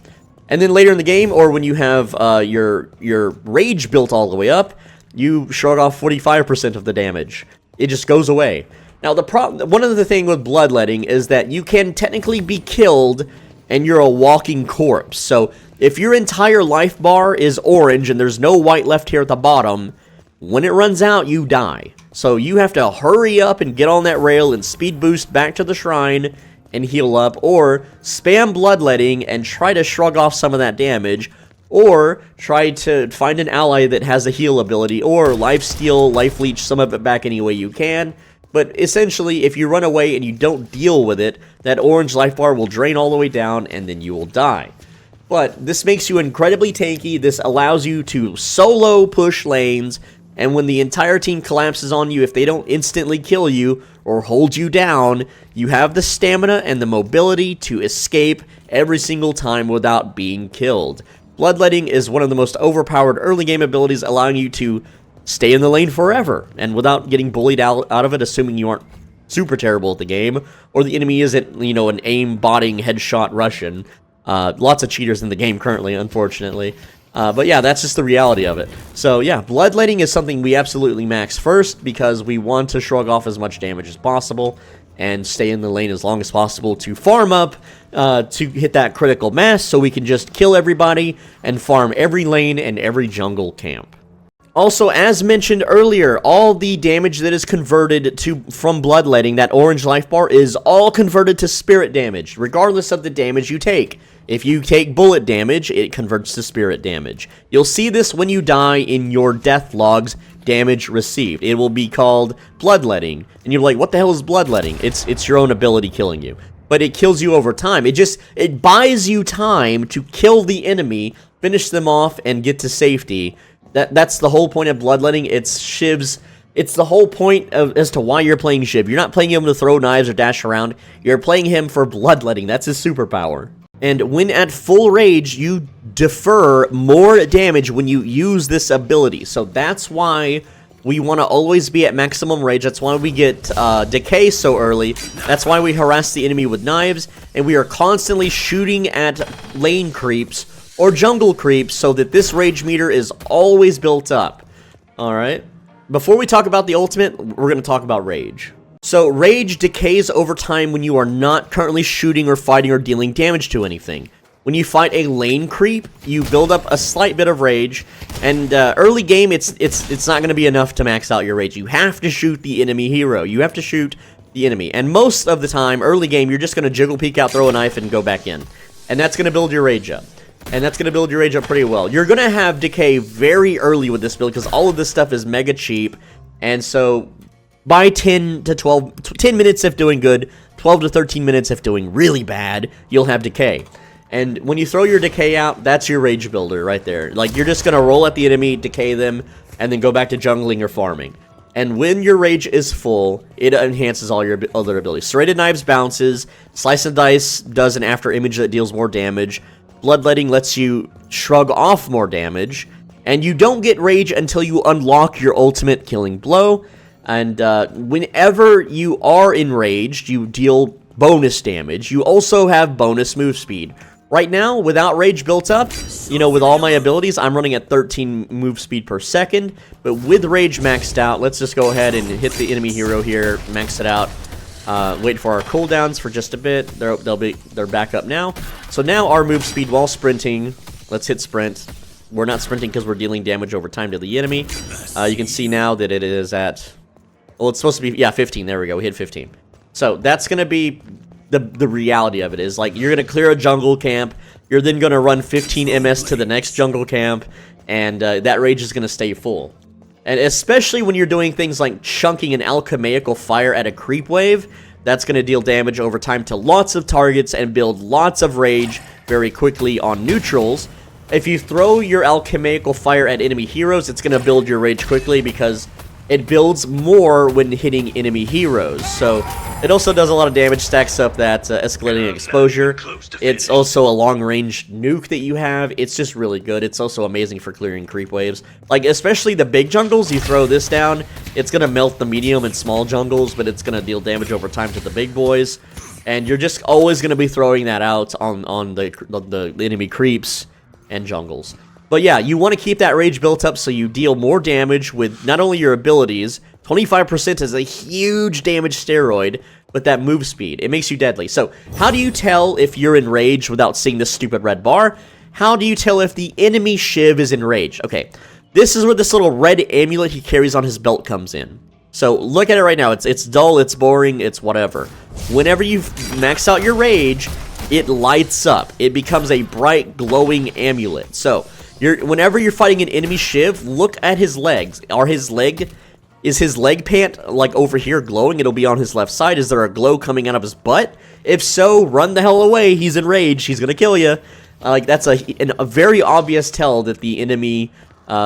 And then later in the game, or when you have your rage built all the way up, you shrug off 45% of the damage. It just goes away. Now, one of the things with Bloodletting is that you can technically be killed and you're a walking corpse. So, if your entire life bar is orange and there's no white left here at the bottom, when it runs out, you die. So, you have to hurry up and get on that rail and speed boost back to the shrine and heal up, or spam Bloodletting and try to shrug off some of that damage, or try to find an ally that has a heal ability, or lifesteal, life leech some of it back any way you can. But essentially, if you run away and you don't deal with it, that orange life bar will drain all the way down and then you will die. But this makes you incredibly tanky. This allows you to solo push lanes, and when the entire team collapses on you, if they don't instantly kill you or hold you down, you have the stamina and the mobility to escape every single time without being killed. Bloodletting is one of the most overpowered early game abilities, allowing you to stay in the lane forever, and without getting bullied out of it, assuming you aren't super terrible at the game, or the enemy isn't, you know, an aim-botting headshot Russian. Lots of cheaters in the game currently, unfortunately. But yeah, that's just the reality of it. So yeah, Bloodletting is something we absolutely max first, because we want to shrug off as much damage as possible. and stay in the lane as long as possible to farm up to hit that critical mass so we can just kill everybody and farm every lane and every jungle camp. Also, as mentioned earlier, all the damage that is converted from Bloodletting, that orange life bar, is all converted to spirit damage, regardless of the damage you take. If you take bullet damage, it converts to spirit damage. You'll see this when you die in your death logs, damage received. It will be called Bloodletting, and you're like, what the hell is Bloodletting? It's your own ability killing you. But it kills you over time. It buys you time to kill the enemy, finish them off, and get to safety. That's the whole point of Bloodletting. It's Shiv's. It's the whole point as to why you're playing Shiv. You're not playing him to throw knives or dash around. You're playing him for Bloodletting. That's his superpower. And when at full rage, you defer more damage when you use this ability. So that's why we want to always be at maximum rage. That's why we get decay so early. That's why we harass the enemy with knives. And we are constantly shooting at lane creeps or jungle creeps so that this rage meter is always built up. Alright? Before we talk about the ultimate, we're going to talk about rage. So, rage decays over time when you are not currently shooting or fighting or dealing damage to anything. When you fight a lane creep, you build up a slight bit of rage, and early game, it's not going to be enough to max out your rage. You have to shoot the enemy hero. You have to shoot the enemy. And most of the time, early game, you're just going to jiggle, peek out, throw a knife, and go back in. And that's going to build your rage up. And that's going to build your rage up pretty well. You're going to have decay very early with this build because all of this stuff is mega cheap. And so by 10 minutes if doing good, 12 to 13 minutes if doing really bad, you'll have decay. And when you throw your decay out, that's your rage builder right there. Like, you're just going to roll at the enemy, decay them, and then go back to jungling or farming. And when your rage is full, it enhances all your other abilities. Serrated Knives bounces, Slice and Dice does an after image that deals more damage, Bloodletting lets you shrug off more damage, and you don't get rage until you unlock your ultimate killing blow. And whenever you are enraged, you deal bonus damage. You also have bonus move speed. Right now, without rage built up, you know, with all my abilities, I'm running at 13 move speed per second. But with rage maxed out, let's just go ahead and hit the enemy hero here, max it out. Wait for our cooldowns for just a bit. They're back up now. So now our move speed while sprinting. Let's hit sprint. We're not sprinting because we're dealing damage over time to the enemy. You can see now that it is at, well, it's supposed to be, yeah, 15. There we go. We hit 15. So that's going to be the reality of it, is like you're going to clear a jungle camp. You're then going to run 15 MS to the next jungle camp, and that rage is going to stay full. And especially when you're doing things like chunking an alchemical fire at a creep wave, that's going to deal damage over time to lots of targets and build lots of rage very quickly on neutrals. If you throw your alchemical fire at enemy heroes, it's going to build your rage quickly because it builds more when hitting enemy heroes. So it also does a lot of damage, stacks up that escalating exposure. It's also a long-range nuke that you have. It's just really good. It's also amazing for clearing creep waves. Like, especially the big jungles, you throw this down, it's going to melt the medium and small jungles, but it's going to deal damage over time to the big boys. And you're just always going to be throwing that out on the enemy creeps and jungles. But yeah, you want to keep that rage built up so you deal more damage with not only your abilities. 25% is a huge damage steroid, but that move speed, it makes you deadly. So how do you tell if you're enraged without seeing this stupid red bar? How do you tell if the enemy Shiv is enraged? Okay, this is where this little red amulet he carries on his belt comes in. So look at it right now. It's dull, it's boring, it's whatever. Whenever you max out your rage, it lights up. It becomes a bright, glowing amulet. So whenever you're fighting an enemy Shiv, look at his legs. Is his leg pant, like, over here glowing? It'll be on his left side. Is there a glow coming out of his butt? If so, run the hell away. He's enraged. He's gonna kill you. Like, that's a very obvious tell that the enemy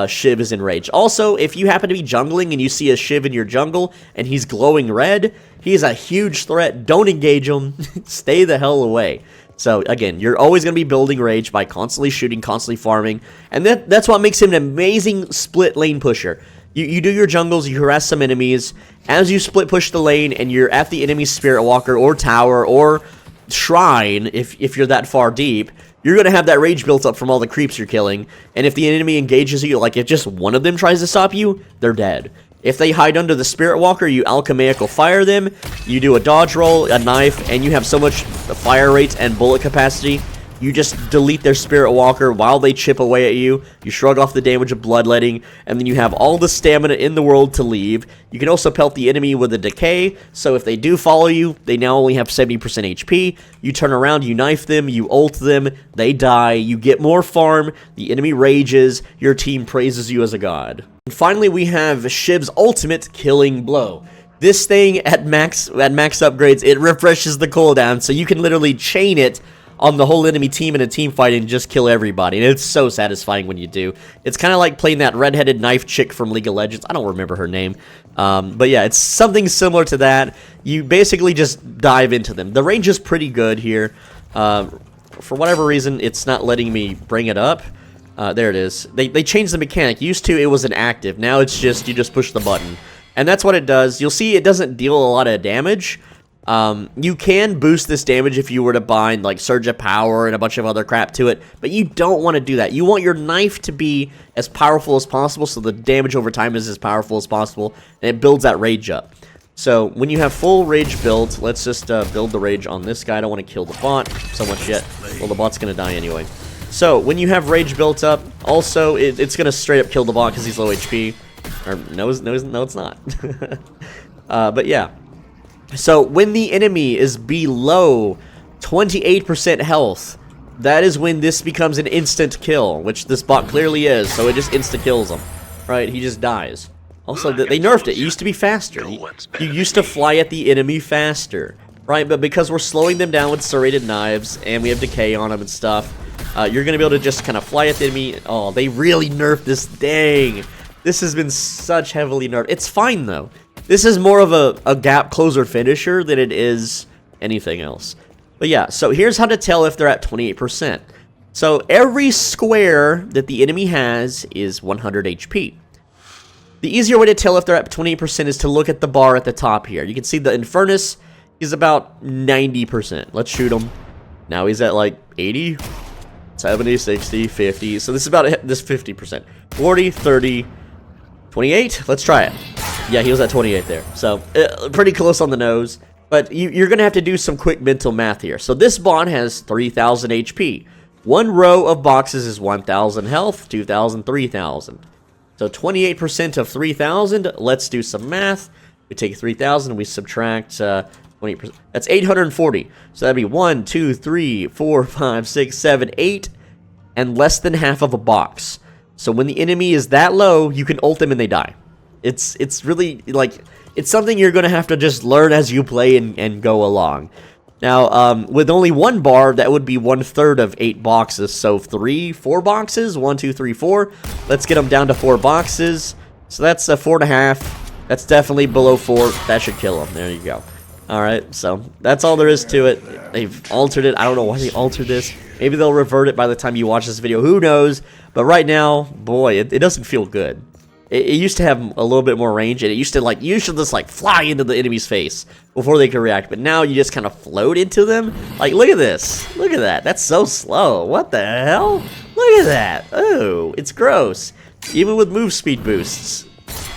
Shiv is enraged. Also, if you happen to be jungling and you see a Shiv in your jungle and he's glowing red, he's a huge threat. Don't engage him. Stay the hell away. So, again, you're always going to be building rage by constantly shooting, constantly farming. And that's what makes him an amazing split lane pusher. You do your jungles, you harass some enemies. As you split push the lane and you're at the enemy Spirit Walker or Tower or Shrine, if you're that far deep, you're going to have that rage built up from all the creeps you're killing. And if the enemy engages you, like if just one of them tries to stop you, they're dead. If they hide under the Spirit Walker, you alchemical fire them, you do a dodge roll, a knife, and you have so much fire rate and bullet capacity, you just delete their Spirit Walker while they chip away at you, you shrug off the damage of Bloodletting, and then you have all the stamina in the world to leave. You can also pelt the enemy with a Decay, so if they do follow you, they now only have 70% HP. You turn around, you knife them, you ult them, they die, you get more farm, the enemy rages, your team praises you as a god. And finally, we have Shiv's ultimate Killing Blow. This thing at max upgrades, it refreshes the cooldown, so you can literally chain it on the whole enemy team in a team fight and just kill everybody. And it's so satisfying when you do. It's kind of like playing that redheaded knife chick from League of Legends. I don't remember her name. But yeah, it's something similar to that. You basically just dive into them. The range is pretty good here. For whatever reason, it's not letting me bring it up. There it is. They changed the mechanic. Used to, it was an active. Now it's just, you just push the button. And that's what it does. You'll see it doesn't deal a lot of damage. You can boost this damage if you were to bind like Surge of Power and a bunch of other crap to it, but you don't want to do that. You want your knife to be as powerful as possible, so the damage over time is as powerful as possible, and it builds that rage up. So when you have full rage built, let's just build the rage on this guy. I don't want to kill the bot so much yet. Well, the bot's going to die anyway. So when you have rage built up, also it's going to straight up kill the bot because he's low HP. Or no, it's not. But yeah. So when the enemy is below 28% health, that is when this becomes an instant kill, which this bot clearly is, so it just insta-kills him. Right, he just dies. Also, they nerfed it. It used to be faster. You used to fly at the enemy faster. Right, but because we're slowing them down with serrated knives, and we have decay on them and stuff, you're going to be able to just kind of fly at the enemy. Oh, they really nerfed this. Dang. This has been such heavily nerfed. It's fine, though. This is more of a gap closer finisher than it is anything else. But yeah, so here's how to tell if they're at 28%. So every square that the enemy has is 100 HP. The easier way to tell if they're at 28% is to look at the bar at the top here. You can see the Infernus is about 90%. Let's shoot him. Now he's at like 80, 70, 60, 50. So this is about this 50%. 40, 30, 28. Let's try it. Yeah, he was at 28 there. So, pretty close on the nose. But you're going to have to do some quick mental math here. So, this bot has 3,000 HP. One row of boxes is 1,000 health, 2,000, 3,000. So, 28% of 3,000. Let's do some math. We take 3,000, we subtract 20%. That's 840. So, that'd be 1, 2, 3, 4, 5, 6, 7, 8. And less than half of a box. So, when the enemy is that low, you can ult them and they die. It's really, like, it's something you're going to have to just learn as you play and go along. Now, with only one bar, that would be 1/3 of 8 boxes. So 4 boxes, 1, 2, 3, 4. Let's get them down to 4 boxes. So that's a 4.5. That's definitely below 4. That should kill them. There you go. Alright, so that's all there is to it. They've altered it. I don't know why they altered this. Maybe they'll revert it by the time you watch this video. Who knows? But right now, boy, it doesn't feel good. It used to have a little bit more range, and it used to, like, you should just, like, fly into the enemy's face before they could react. But now you just kind of float into them. Like, look at this. Look at that. That's so slow. What the hell? Look at that. Oh, it's gross. Even with move speed boosts.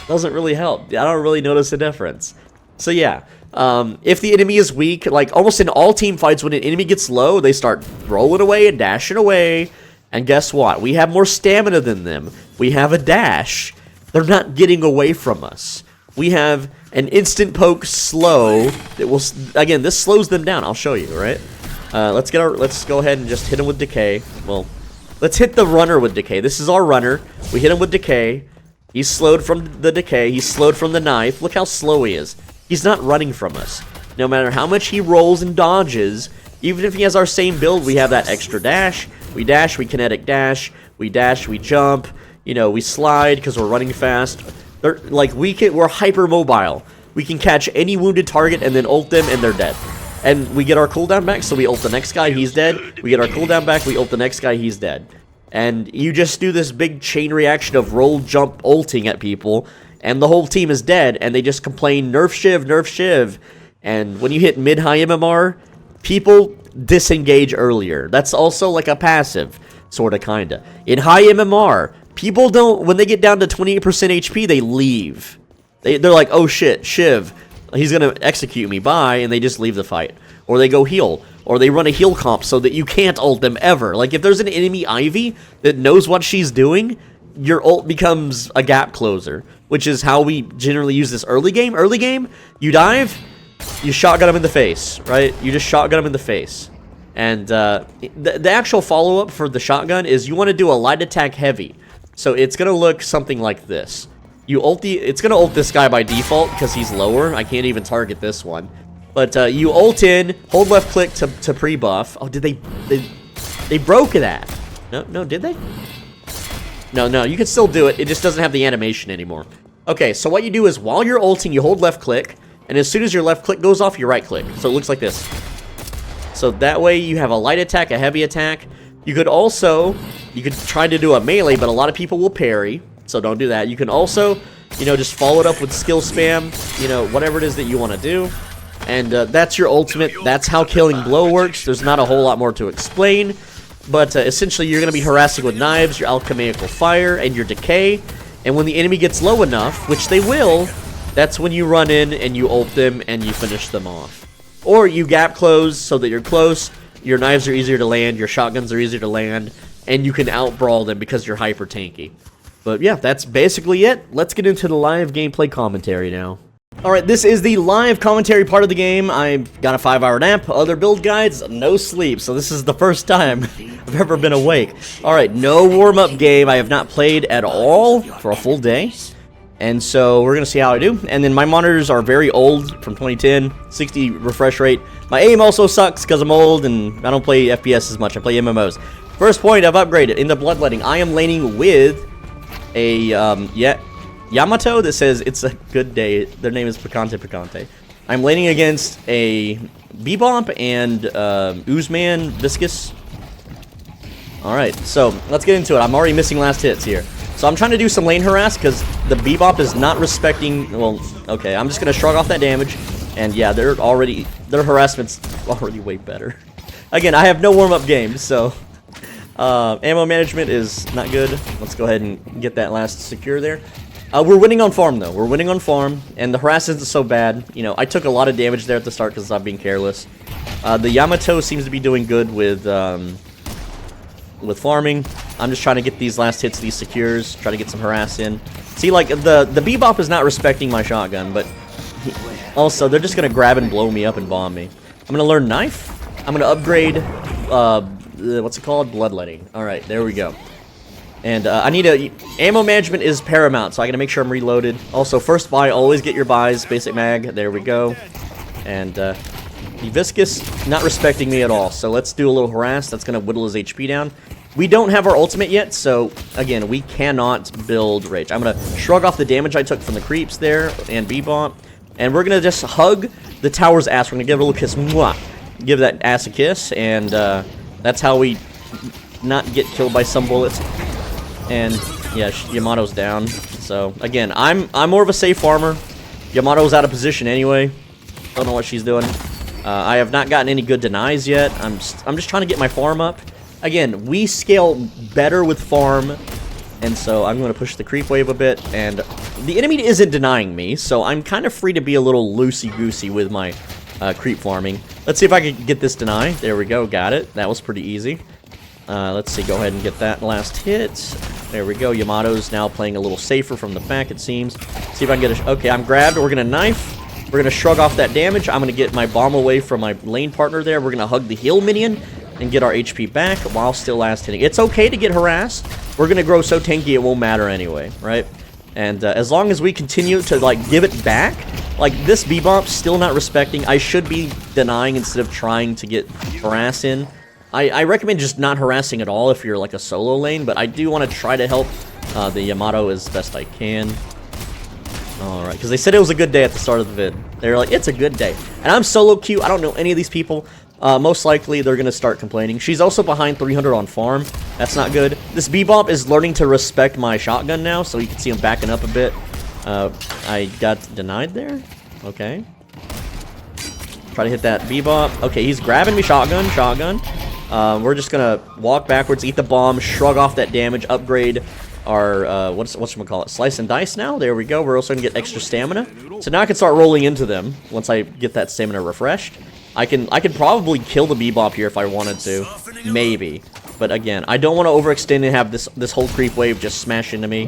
Doesn't really help. I don't really notice a difference. So, yeah. If the enemy is weak, like, almost in all team fights, when an enemy gets low, they start rolling away and dashing away. And guess what? We have more stamina than them. We have a dash. They're not getting away from us. We have an instant poke slow that will, again, this slows them down. I'll show you, right? Let's go ahead and just hit him with decay. Well, let's hit the runner with decay. This is our runner. We hit him with decay. He's slowed from the decay. He's slowed from the knife. Look how slow he is. He's not running from us. No matter how much he rolls and dodges, even if he has our same build, we have that extra dash. We dash, we kinetic dash. We dash, we jump. You know, we slide because we're running fast. We're hyper mobile. We can catch any wounded target and then ult them and they're dead. And we get our cooldown back, so we ult the next guy, he's dead. We get our cooldown back, we ult the next guy, he's dead. And you just do this big chain reaction of roll, jump, ulting at people, and the whole team is dead, and they just complain, nerf Shiv, nerf Shiv. And when you hit mid-high MMR, people disengage earlier. That's also like a passive, sorta, kinda. In high MMR, people don't, when they get down to 28% HP, they leave. They're like, oh shit, Shiv, he's gonna execute me, bye, and they just leave the fight. Or they go heal, or they run a heal comp so that you can't ult them ever. Like, if there's an enemy Ivy that knows what she's doing, your ult becomes a gap closer, which is how we generally use this early game. Early game, you dive, you shotgun them in the face, right? You just shotgun them in the face. And the actual follow-up for the shotgun is you want to do a light attack heavy. So it's going to look something like this. You ult it's going to ult this guy by default because he's lower. I can't even target this one. But you ult in, hold left click to pre-buff. Oh, did they broke that? No, did they? No, you can still do it. It just doesn't have the animation anymore. Okay, so what you do is while you're ulting, you hold left click, and as soon as your left click goes off, you right click. So it looks like this. So that way you have a light attack, a heavy attack. You could try to do a melee, but a lot of people will parry, so don't do that. You can also, just follow it up with skill spam, whatever it is that you want to do. And that's your ultimate. That's how killing blow works. There's not a whole lot more to explain. But essentially, you're going to be harassing with knives, your alchemical fire, and your decay. And when the enemy gets low enough, which they will, that's when you run in and you ult them and you finish them off. Or you gap close so that you're close, your knives are easier to land, your shotguns are easier to land, and you can out-brawl them because you're hyper tanky. But yeah, that's basically it. Let's get into the live gameplay commentary now. Alright, this is the live commentary part of the game. I've got a 5-hour nap, other build guides, no sleep, so this is the first time I've ever been awake. Alright, no warm-up game. I have not played at all for a full day. And so we're going to see how I do. And then my monitors are very old, from 2010, 60 refresh rate. My aim also sucks because I'm old and I don't play FPS as much. I play MMOs. First point, I've upgraded. In the Bloodletting, I am laning with a Yamato that says it's a good day. Their name is Picante. I'm laning against a Bebop and Oozman Viscous. Alright, so let's get into it. I'm already missing last hits here. So I'm trying to do some lane harass because the Bebop is not respecting... Well, okay, I'm just going to shrug off that damage. And yeah, their harassment's already way better. Again, I have no warm-up game, so... ammo management is not good. Let's go ahead and get that last secure there. We're winning on farm, though. We're winning on farm, and the harass isn't so bad. I took a lot of damage there at the start because I'm being careless. The Yamato seems to be doing good with farming. I'm just trying to get these last hits, these secures, try to get some harass in. See, like, the Bebop is not respecting my shotgun, but also, they're just going to grab and blow me up and bomb me. I'm going to learn Knife. I'm going to upgrade, what's it called? Bloodletting. Alright, there we go. And I need ammo management is paramount, so I got to make sure I'm reloaded. Also, first buy, always get your buys. Basic mag, there we go. And the Viscous, not respecting me at all. So let's do a little harass. That's going to whittle his HP down. We don't have our ultimate yet, so again, we cannot build Rage. I'm going to shrug off the damage I took from the creeps there and Bebop. And we're going to just hug the tower's ass. We're going to give it a little kiss. Mwah! Give that ass a kiss, and that's how we not get killed by some bullets. And yeah, Yamato's down. So again, I'm more of a safe farmer. Yamato's out of position anyway. Don't know what she's doing. I have not gotten any good denies yet. I'm just trying to get my farm up. Again, we scale better with farm, and so I'm going to push the creep wave a bit. And the enemy isn't denying me, so I'm kind of free to be a little loosey-goosey with my creep farming. Let's see if I can get this deny. There we go, got it. That was pretty easy. Let's see, go ahead and get that last hit. There we go. Yamato's now playing a little safer from the back, it seems. See if I can get a... Okay, I'm grabbed. We're going to knife. We're going to shrug off that damage. I'm going to get my bomb away from my lane partner there. We're going to hug the heal minion and get our HP back while still last hitting. It's okay to get harassed. We're going to grow so tanky it won't matter anyway, right? And as long as we continue to, like, give it back, like, this Bebop's still not respecting. I should be denying instead of trying to get harass in. I recommend just not harassing at all if you're, like, a solo lane, but I do want to try to help the Yamato as best I can. Alright, because they said it was a good day at the start of the vid. They were like, it's a good day. And I'm solo queue. I don't know any of these people. Most likely, they're going to start complaining. She's also behind 300 on farm. That's not good. This Bebop is learning to respect my shotgun now, so you can see him backing up a bit. I got denied there. Okay. Try to hit that Bebop. Okay, he's grabbing me. Shotgun. We're just going to walk backwards, eat the bomb, shrug off that damage, upgrade our whatchamacallit, slice and dice now. There we go. We're also gonna get extra stamina. So now I can start rolling into them once I get that stamina refreshed. I can probably kill the Bebop here if I wanted to. Maybe. But again, I don't want to overextend and have this whole creep wave just smash into me.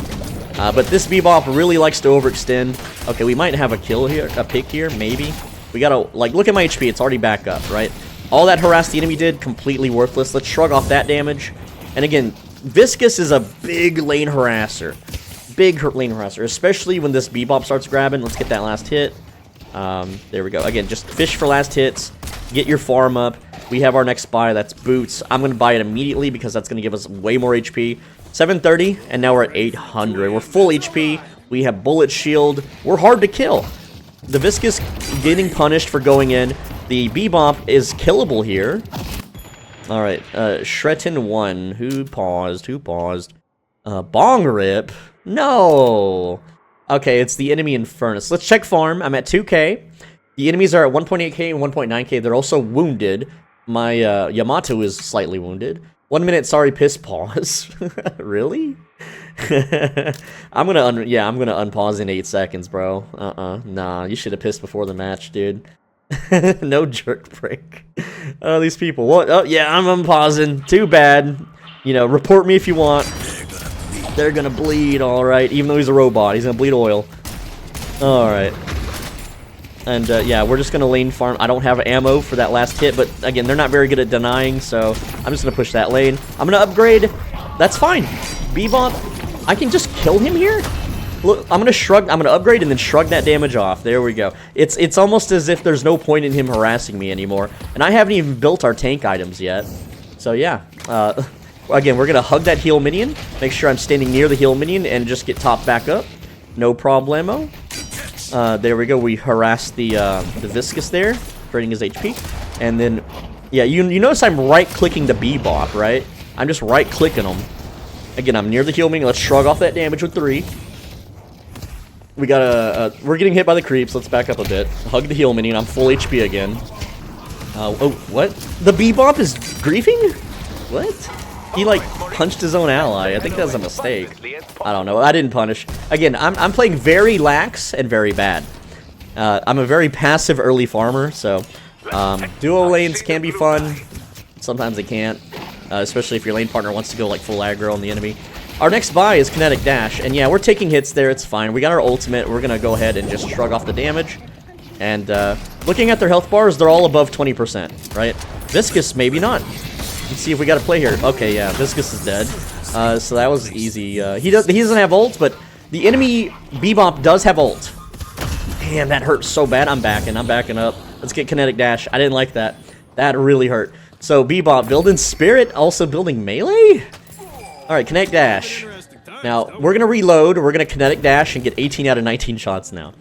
But this Bebop really likes to overextend. Okay, we might have a kill here, a pick here, maybe. We gotta, like, look at my HP, it's already back up, right? All that harass the enemy did, completely worthless. Let's shrug off that damage. And again, Viscous is a big lane harasser. Big lane harasser, especially when this Bebop starts grabbing. Let's get that last hit. There we go. Again, just fish for last hits. Get your farm up. We have our next buy, that's Boots. I'm going to buy it immediately because that's going to give us way more HP. 730, and now we're at 800. We're full HP. We have Bullet Shield. We're hard to kill. The Viscous getting punished for going in. The Bebop is killable here. Alright, Shretin 1. Who paused? Bong Rip? No! Okay, it's the enemy in Furnace. Let's check farm. I'm at 2k. The enemies are at 1.8k and 1.9k. They're also wounded. My Yamato is slightly wounded. 1 minute, sorry, piss pause. Really? I'm gonna unpause in 8 seconds, bro. Nah, you should have pissed before the match, dude. No jerk break. Oh, these people. What? Oh, yeah, I'm unpausing. Too bad. You know, report me if you want. They're gonna bleed, alright. Even though he's a robot, he's gonna bleed oil. Alright. And, yeah, we're just gonna lane farm. I don't have ammo for that last hit, but, again, they're not very good at denying, so I'm just gonna push that lane. I'm gonna upgrade. That's fine. Bebop, I can just kill him here? Look, I'm gonna upgrade and then shrug that damage off. There we go. It's almost as if there's no point in him harassing me anymore. And I haven't even built our tank items yet. So yeah. Again, we're gonna hug that heal minion. Make sure I'm standing near the heal minion and just get topped back up. No problemo. There we go. We harass the Viscous there, draining his HP. And then, yeah, you notice I'm right-clicking the Bebop, right? I'm just right-clicking him. Again, I'm near the heal minion. Let's shrug off that damage with 3. We got we're getting hit by the creeps. Let's back up a bit. Hug the heal minion. I'm full HP again. Oh, what? The Bebop is griefing? What? He, like, punched his own ally. I think that's a mistake. I don't know. I didn't punish. Again, I'm playing very lax and very bad. I'm a very passive early farmer, so duo lanes can be fun. Sometimes they can't, especially if your lane partner wants to go, like, full aggro on the enemy. Our next buy is Kinetic Dash, and yeah, we're taking hits there, it's fine. We got our ultimate, we're gonna go ahead and just shrug off the damage. And looking at their health bars, they're all above 20%, right? Viscous, maybe not. Let's see if we got a play here. Okay, yeah, Viscous is dead. So that was easy. He doesn't have ult, but the enemy Bebop does have ult. Damn, that hurt so bad. I'm backing up. Let's get Kinetic Dash. I didn't like that. That really hurt. So Bebop building Spirit, also building melee? Alright, Kinetic Dash. Now, we're going to reload, we're going to Kinetic Dash and get 18 out of 19 shots now.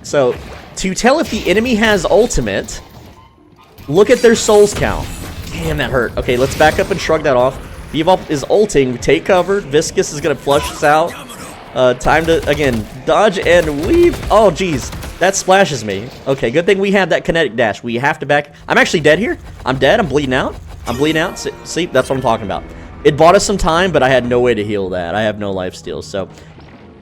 So, to tell if the enemy has ultimate, look at their souls count. Damn, that hurt. Okay, let's back up and shrug that off. Bebop is ulting, take cover, Viscous is going to flush us out. Time to, again, dodge and weave. Oh, jeez, that splashes me. Okay, good thing we had that Kinetic Dash. We have to back. I'm actually dead here. I'm dead, I'm bleeding out. See, that's what I'm talking about. It bought us some time, but I had no way to heal that. I have no lifesteal, so...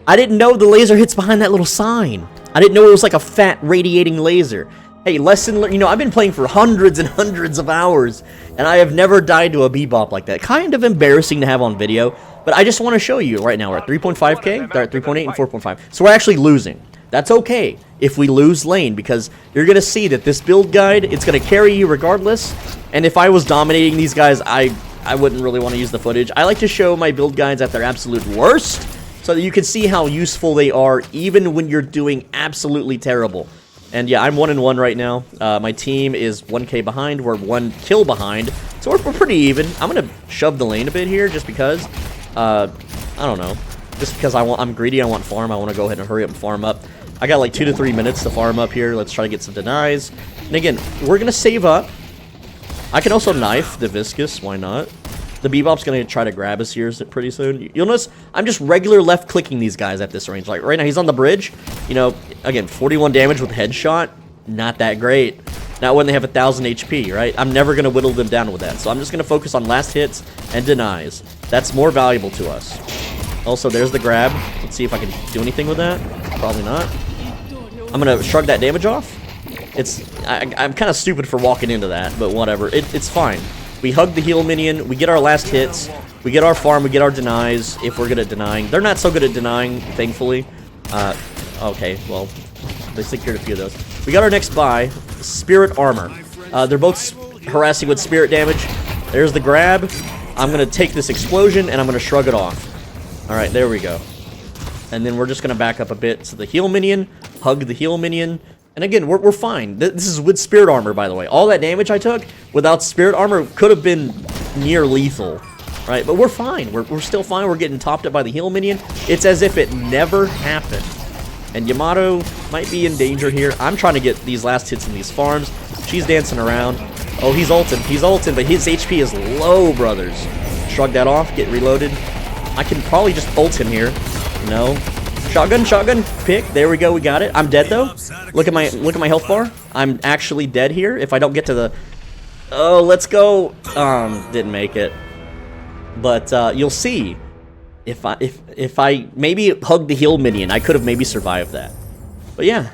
I didn't know the laser hits behind that little sign. I didn't know it was like a fat, radiating laser. Hey, lesson learned. You know, I've been playing for hundreds and hundreds of hours, and I have never died to a Bebop like that. Kind of embarrassing to have on video, but I just want to show you right now. We're at 3.5k, they're at 3.8 and 4.5. So we're actually losing. That's okay if we lose lane, because you're going to see that this build guide, it's going to carry you regardless, and if I was dominating these guys, I wouldn't really want to use the footage. I like to show my build guides at their absolute worst, so that you can see how useful they are, even when you're doing absolutely terrible. And yeah, I'm 1-1 right now. My team is 1k behind. We're 1 kill behind, so we're pretty even. I'm gonna shove the lane a bit here, just because. I don't know. Just because I'm greedy. I want farm. I want to go ahead and hurry up and farm up. I got like 2 to 3 minutes to farm up here. Let's try to get some denies. And again, we're gonna save up. I can also knife the Viscous, why not? The Bebop's gonna try to grab us here pretty soon. You'll notice I'm just regular left-clicking these guys at this range. Like, right now, he's on the bridge. You know, again, 41 damage with headshot. Not that great. Not when they have 1,000 HP, right? I'm never gonna whittle them down with that. So I'm just gonna focus on last hits and denies. That's more valuable to us. Also, there's the grab. Let's see if I can do anything with that. Probably not. I'm gonna shrug that damage off. I'm kind of stupid for walking into that, but whatever. It's fine. We hug the heal minion. We get our last hits. We get our farm. We get our denies if we're good at denying. They're not so good at denying, thankfully. Okay, well, they secured a few of those. We got our next buy. Spirit armor. They're both harassing with spirit damage. There's the grab. I'm gonna take this explosion and I'm gonna shrug it off. Alright, there we go. And then we're just gonna back up a bit to the heal minion, hug the heal minion, and again, we're fine. This is with spirit armor, by the way. All that damage I took without spirit armor could have been near lethal, right? But we're fine. We're still fine. We're getting topped up by the heal minion. It's as if it never happened. And Yamato might be in danger here. I'm trying to get these last hits in these farms. She's dancing around. Oh, he's ulting, but his HP is low, brothers. Shrug that off, get reloaded. I can probably just ult him here. No. Shotgun, pick. There we go, we got it. I'm dead though. Look at my health bar. I'm actually dead here if I don't get to the... Oh, let's go. Didn't make it. But you'll see. If I maybe hugged the heal minion, I could have maybe survived that. But yeah,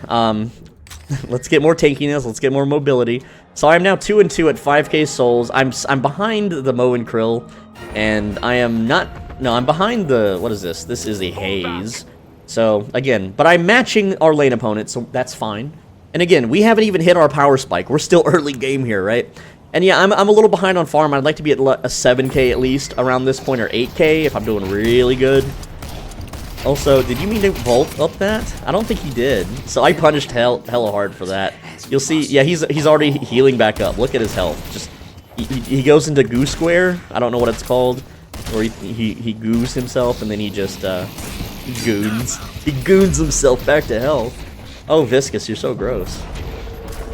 let's get more tankiness, let's get more mobility. So I'm now 2-2 at 5k souls. I'm behind the Mo and Krill, and I am not... No, I'm behind the... What is this? This is a haze. So, again, but I'm matching our lane opponent, so that's fine. And again, we haven't even hit our power spike. We're still early game here, right? And yeah, I'm a little behind on farm. I'd like to be at a 7k at least around this point, or 8k if I'm doing really good. Also, did you mean to vault up that? I don't think he did. So I punished hella hard for that. You'll see, yeah, he's already healing back up. Look at his health. Just he goes into goo square. I don't know what it's called. Or he goos himself and then he just goons. He goons himself back to health. Oh, Viscous, you're so gross.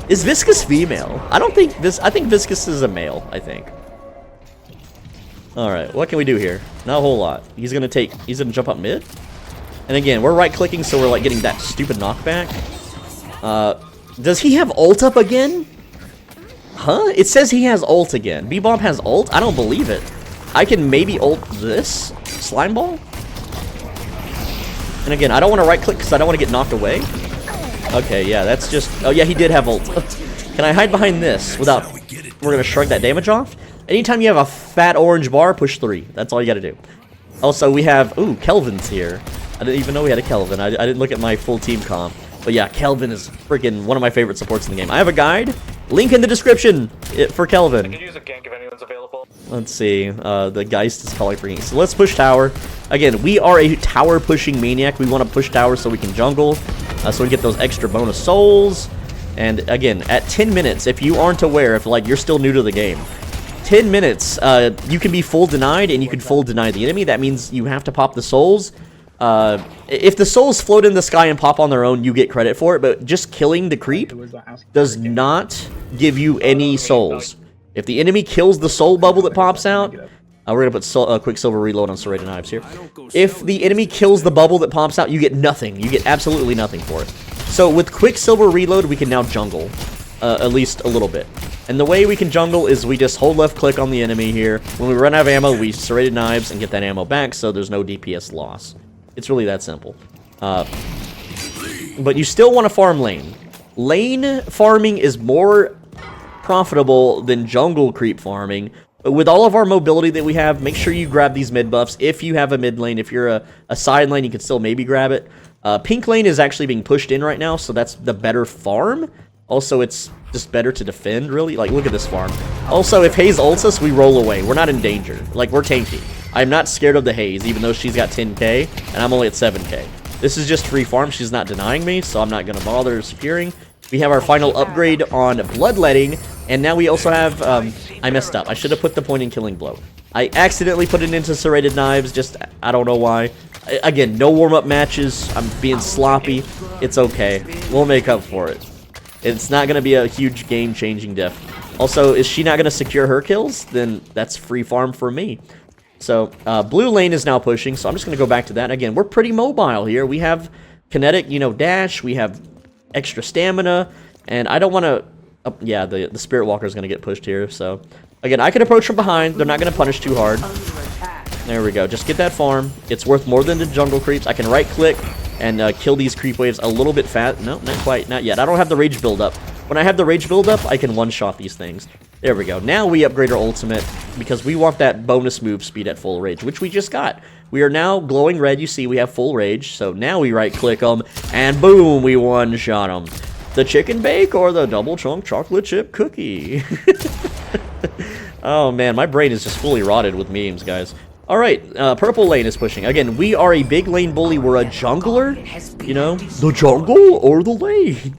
Is Viscous female? I don't think I think Viscous is a male, I think. Alright, what can we do here? Not a whole lot. He's gonna jump up mid. And again, we're right clicking, so we're like getting that stupid knockback. Does he have ult up again? Huh? It says he has ult again. Bebop has ult? I don't believe it. I can maybe ult this slime ball? And again, I don't want to right click because I don't want to get knocked away. Okay, yeah, that's just... Oh, yeah, he did have ult. Can I hide behind this without... We're going to shrug that damage off? Anytime you have a fat orange bar, push 3. That's all you got to do. Also, we have... Ooh, Kelvin's here. I didn't even know we had a Kelvin. I didn't look at my full team comp. But yeah, Kelvin is freaking one of my favorite supports in the game. I have a guide. Link in the description for Kelvin. I can use a gank if anyone's available. Let's see. The Geist is calling for me. So let's push tower. Again, we are a tower pushing maniac. We want to push tower so we can jungle. So we get those extra bonus souls. And again, at 10 minutes, if you aren't aware, if like you're still new to the game, 10 minutes, you can be full denied and you can full deny the enemy. That means you have to pop the souls. If the souls float in the sky and pop on their own, you get credit for it, but just killing the creep does not give you any souls. If the enemy kills the soul bubble that pops out, we're going to put Quicksilver Reload on Serrated Knives here. If the enemy kills the bubble that pops out, you get nothing. You get absolutely nothing for it. So with Quicksilver Reload, we can now jungle, at least a little bit. And the way we can jungle is we just hold left click on the enemy here. When we run out of ammo, we Serrated Knives and get that ammo back, so there's no DPS loss. It's really that simple. But you still want to farm lane. Lane farming is more profitable than jungle creep farming. But with all of our mobility that we have, make sure you grab these mid buffs. If you have a mid lane, if you're a side lane, you can still maybe grab it. Pink lane is actually being pushed in right now, so that's the better farm. Also, it's just better to defend, really. Like, look at this farm. Also, if Haze ults us, we roll away. We're not in danger. Like, we're tanky. I'm not scared of the Haze, even though she's got 10k, and I'm only at 7k. This is just free farm. She's not denying me, so I'm not going to bother securing. We have our final upgrade on Bloodletting, and now we also have... I messed up. I should have put the point in Killing Blow. I accidentally put it into Serrated Knives, just... I don't know why. Again, no warm-up matches. I'm being sloppy. It's okay. We'll make up for it. It's not going to be a huge game-changing diff. Also, is she not going to secure her kills? Then that's free farm for me. So, blue lane is now pushing, so I'm just going to go back to that. Again, we're pretty mobile here. We have kinetic, dash. We have extra stamina. And I don't want to... yeah, the Spirit Walker is going to get pushed here. So, again, I can approach from behind. They're not going to punish too hard. There we go. Just get that farm. It's worth more than the jungle creeps. I can right-click and kill these creep waves a little bit fast. No, not quite. Not yet. I don't have the rage build-up. When I have the rage build-up, I can one-shot these things. There we go. Now we upgrade our ultimate because we want that bonus move speed at full rage, which we just got. We are now glowing red. You see, we have full rage. So now we right-click them, and boom, we one-shot them. The chicken bake or the double chunk chocolate chip cookie? Oh, man, my brain is just fully rotted with memes, guys. Alright, purple lane is pushing. Again, we are a big lane bully. We're a jungler, you know? The jungle or the lane?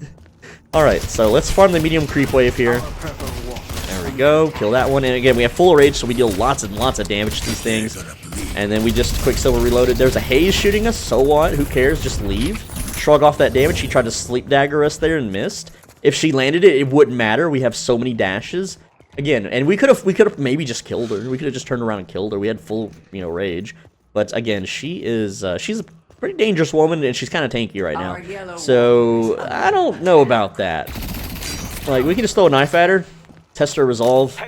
Alright, so let's farm the medium creep wave here. There we go. Kill that one. And again, we have full rage, so we deal lots and lots of damage to these things. And then we just Quicksilver reloaded. There's a haze shooting us. So what? Who cares? Just leave. Shrug off that damage. She tried to sleep dagger us there and missed. If she landed it, it wouldn't matter. We have so many dashes. Again, and we could have maybe just killed her. We could have just turned around and killed her. We had full, you know, rage. But again, she is she's a pretty dangerous woman, and she's kind of tanky right now. So I don't know about that. Like, we can just throw a knife at her, test her resolve,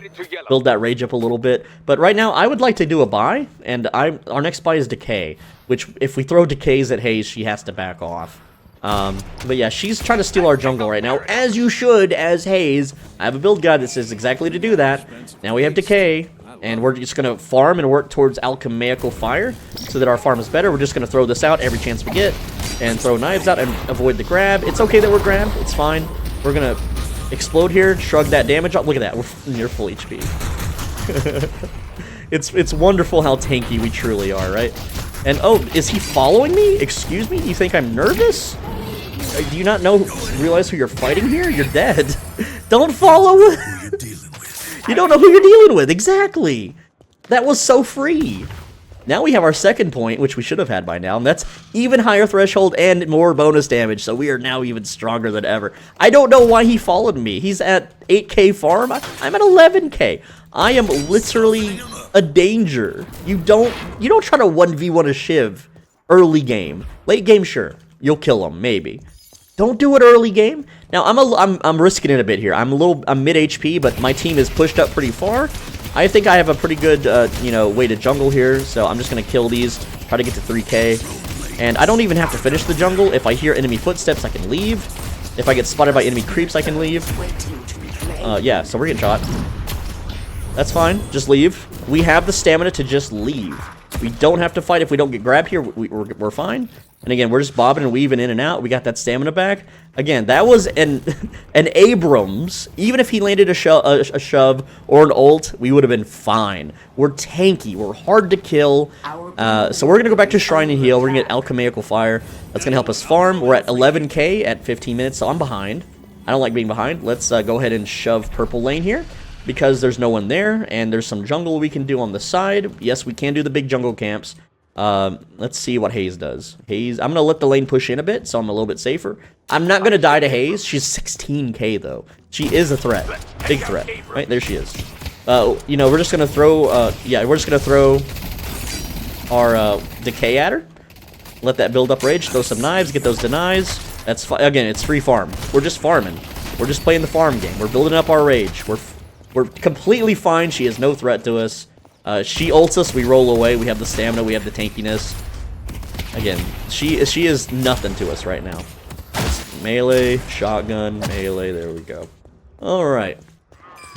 build that rage up a little bit. But right now, I would like to do a buy, and our next buy is Decay, which if we throw Decays at Haze, she has to back off. But yeah, she's trying to steal our jungle right now, as you should, as Haze. I have a build guide that says exactly to do that. Now we have Decay, and we're just going to farm and work towards alchemical fire so that our farm is better. We're just going to throw this out every chance we get and throw knives out and avoid the grab. It's okay that we're grabbed. It's fine. We're going to explode here, shrug that damage up. Look at that. We're near full HP. It's wonderful how tanky we truly are, right? And oh, is he following me? Excuse me? You think I'm nervous? Do you not realize who you're fighting here? You're dead. Don't follow. You don't know who you're dealing with. Exactly. That was so free. Now we have our second point, which we should have had by now, and that's even higher threshold and more bonus damage, so we are now even stronger than ever. I don't know why he followed me. He's at 8k farm. I'm at 11k. I am literally a danger. You don't try to 1v1 a Shiv early game. Late game, sure. You'll kill him, maybe. Don't do it early game. Now I'm risking it a bit here. I'm mid HP, but my team is pushed up pretty far. I think I have a pretty good way to jungle here, so I'm just gonna kill these, try to get to 3k. And I don't even have to finish the jungle. If I hear enemy footsteps, I can leave. If I get spotted by enemy creeps, I can leave. Yeah, so we're getting shot. That's fine. Just leave. We have the stamina to just leave. We don't have to fight if we don't get grabbed here. We're fine. And again, we're just bobbing and weaving in and out. We got that stamina back. Again, that was an Abrams. Even if he landed a shove or an ult, we would have been fine. We're tanky. We're hard to kill. So we're going to go back to Shrine and heal. We're going to get alchemical fire. That's going to help us farm. We're at 11k at 15 minutes, so I'm behind. I don't like being behind. Let's go ahead and shove purple lane here, because there's no one there, and there's some jungle we can do on the side. Yes, we can do the big jungle camps. Let's see what Haze does. Haze, I'm going to let the lane push in a bit, so I'm a little bit safer. I'm not going to die to Haze. She's 16k, though. She is a threat. Big threat. Right, there she is. We're just going to throw, we're just going to throw our Decay at her. Let that build up rage. Throw some knives, get those denies. That's again, it's free farm. We're just farming. We're just playing the farm game. We're building up our rage. We're completely fine. She is no threat to us. She ults us, we roll away. We have the stamina, we have the tankiness. Again, she is nothing to us right now. It's melee, shotgun, melee, there we go. Alright.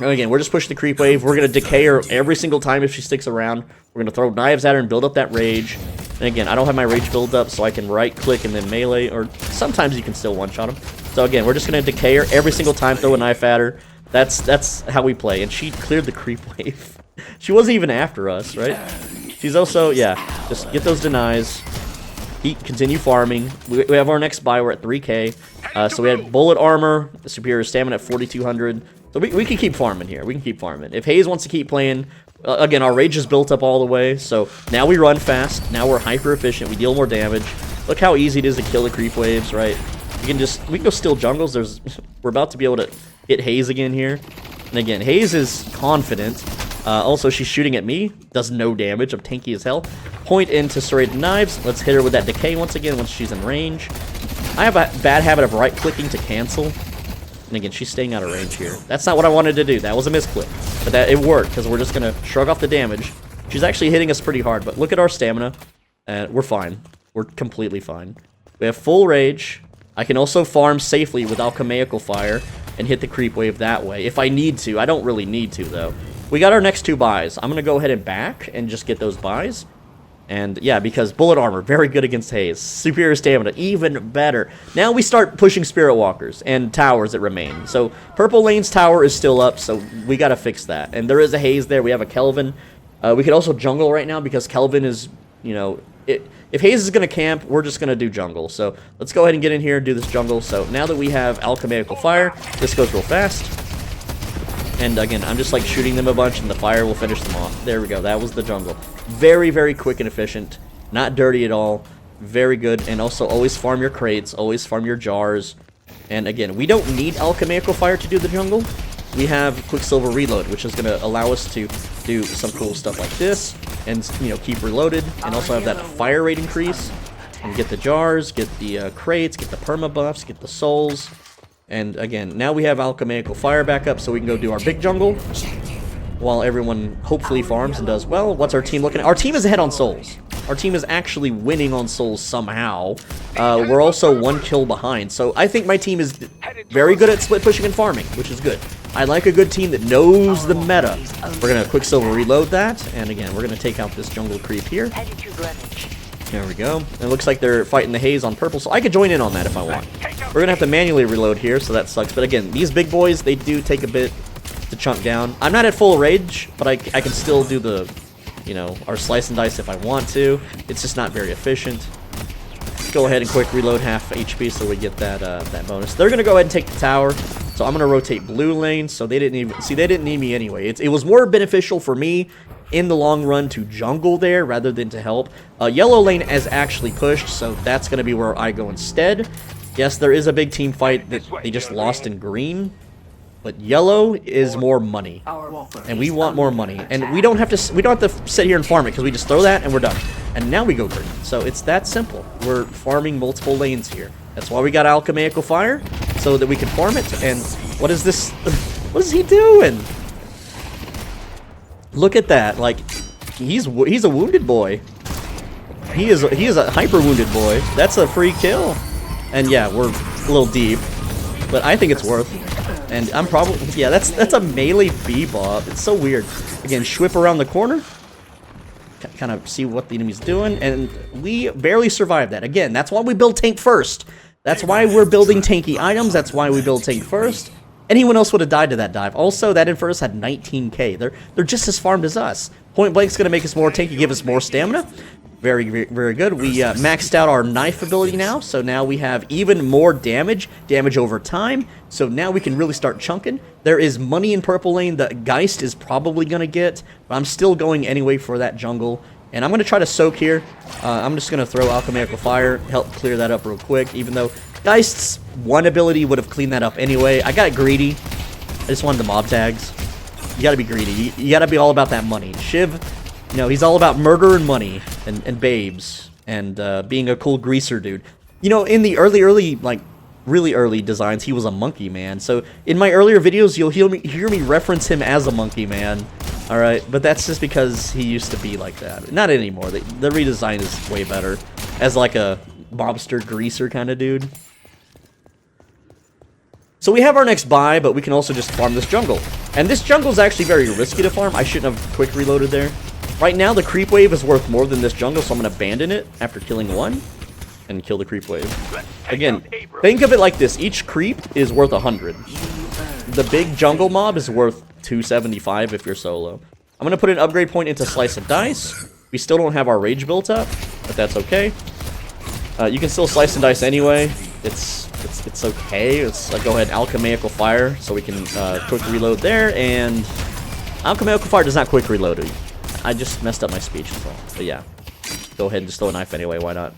Again, we're just pushing the creep wave. We're going to decay her every single time if she sticks around. We're going to throw knives at her and build up that rage. And again, I don't have my rage build up, so I can right-click and then melee, or sometimes you can still one-shot them. So again, we're just going to decay her every single time, throw a knife at her. That's how we play, and she cleared the creep wave. She wasn't even after us, right? She's also, yeah, just get those denies. Continue farming. We have our next buy. We're at 3k. So we had bullet armor, superior stamina at 4200. So we can keep farming here. We can keep farming. If Haze wants to keep playing, again, our rage is built up all the way. So now we run fast. Now we're hyper efficient. We deal more damage. Look how easy it is to kill the creep waves, right? We can go steal jungles. We're about to be able to hit Haze again here. And again, Haze is confident. Also, she's shooting at me. Does no damage. I'm tanky as hell. Point into serrated knives. Let's hit her with that decay once again once she's in range. I have a bad habit of right-clicking to cancel. And again, she's staying out of range here. That's not what I wanted to do. That was a misclick. But it worked, because we're just going to shrug off the damage. She's actually hitting us pretty hard, but look at our stamina. And we're fine. We're completely fine. We have full rage. I can also farm safely with alchemical fire and hit the creep wave that way if I need to. I don't really need to, though. We got our next 2 buys. I'm going to go ahead and back and just get those buys. And yeah, because bullet armor, very good against haze. Superior stamina, even better. Now we start pushing spirit walkers and towers that remain. So purple lane's tower is still up, so we got to fix that. And there is a haze there. We have a Kelvin. We could also jungle right now because Kelvin is, you know, if haze is going to camp, we're just going to do jungle. So let's go ahead and get in here and do this jungle. So now that we have alchemical fire, this goes real fast. And again, I'm just like shooting them a bunch and the fire will finish them off. There we go. That was the jungle. Very, very quick and efficient. Not dirty at all. Very good. And also always farm your crates. Always farm your jars. And again, we don't need alchemical fire to do the jungle. We have Quicksilver Reload, which is going to allow us to do some cool stuff like this. And, you know, keep reloaded. And also have that fire rate increase. And get the jars, get the crates, get the perma buffs, get the souls. And again, now we have alchemical fire back up so we can go do our big jungle while everyone hopefully farms and does well. What's our team looking at? Our team is ahead on souls. Our team is actually winning on souls somehow. We're also 1 kill behind. So I think my team is very good at split pushing and farming, which is good. I like a good team that knows the meta. We're going to Quicksilver reload that. And again, we're going to take out this jungle creep here. There we go. It looks like they're fighting the haze on purple, so I could join in on that if I want. We're going to have to manually reload here, so that sucks. But again, these big boys, they do take a bit to chunk down. I'm not at full rage, but I can still do the, you know, our slice and dice if I want to. It's just not very efficient. Let's go ahead and quick reload half HP so we get that that bonus. They're going to go ahead and take the tower, so I'm going to rotate blue lane, so they didn't even... See, they didn't need me anyway. It was more beneficial for me in the long run to jungle there rather than to help. Yellow lane is actually pushed, so that's going to be where I go instead. Yes, there is a big team fight that they just lost in green, but yellow is more money, and we want more money. And we don't have to sit here and farm it because we just throw that and we're done. And now we go green. So it's that simple. We're farming multiple lanes here. That's why we got alchemical fire, so that we can farm it. And what is this? What is he doing? Look at that! Like, he's a wounded boy. He is a hyper wounded boy. That's a free kill. And yeah, we're a little deep, but I think it's worth. And I'm probably, yeah, that's a melee bebop. It's so weird. Again, Schwip around the corner. Kind of see what the enemy's doing, and we barely survived that. Again, that's why we build tank first. That's why we're building tanky items. That's why we build tank first. Anyone else would have died to that dive. Also, that Inferus had 19k. They're just as farmed as us. Point Blank's going to make us more tanky, give us more stamina. Very, very, very good. We maxed out our knife ability now, so now we have even more damage over time. So now we can really start chunking. There is money in purple lane that Geist is probably going to get, but I'm still going anyway for that jungle. And I'm going to try to soak here. I'm just going to throw alchemical fire, help clear that up real quick, even though Geist's one ability would have cleaned that up anyway. I got greedy. I just wanted the mob tags. You got to be greedy. You got to be all about that money. Shiv, you know, he's all about murder and money and babes and being a cool greaser dude. You know, in the early, like, really early designs, he was a monkey man. So in my earlier videos, you'll hear me reference him as a monkey man. All right, but that's just because he used to be like that. Not anymore. The redesign is way better as like a mobster greaser kind of dude. So we have our next buy, but we can also just farm this jungle. And this jungle is actually very risky to farm. I shouldn't have quick reloaded there. Right now, the creep wave is worth more than this jungle, so I'm going to abandon it after killing one and kill the creep wave. Again, think of it like this. Each creep is worth 100. The big jungle mob is worth 275 if you're solo. I'm going to put an upgrade point into Slice and Dice. We still don't have our rage built up, but that's okay. You can still Slice and Dice anyway. It's okay. Let's go ahead and alchemical fire so we can quick reload there. And alchemical fire does not quick reload. I just messed up my speech as well. But yeah, go ahead and just throw a knife anyway. Why not?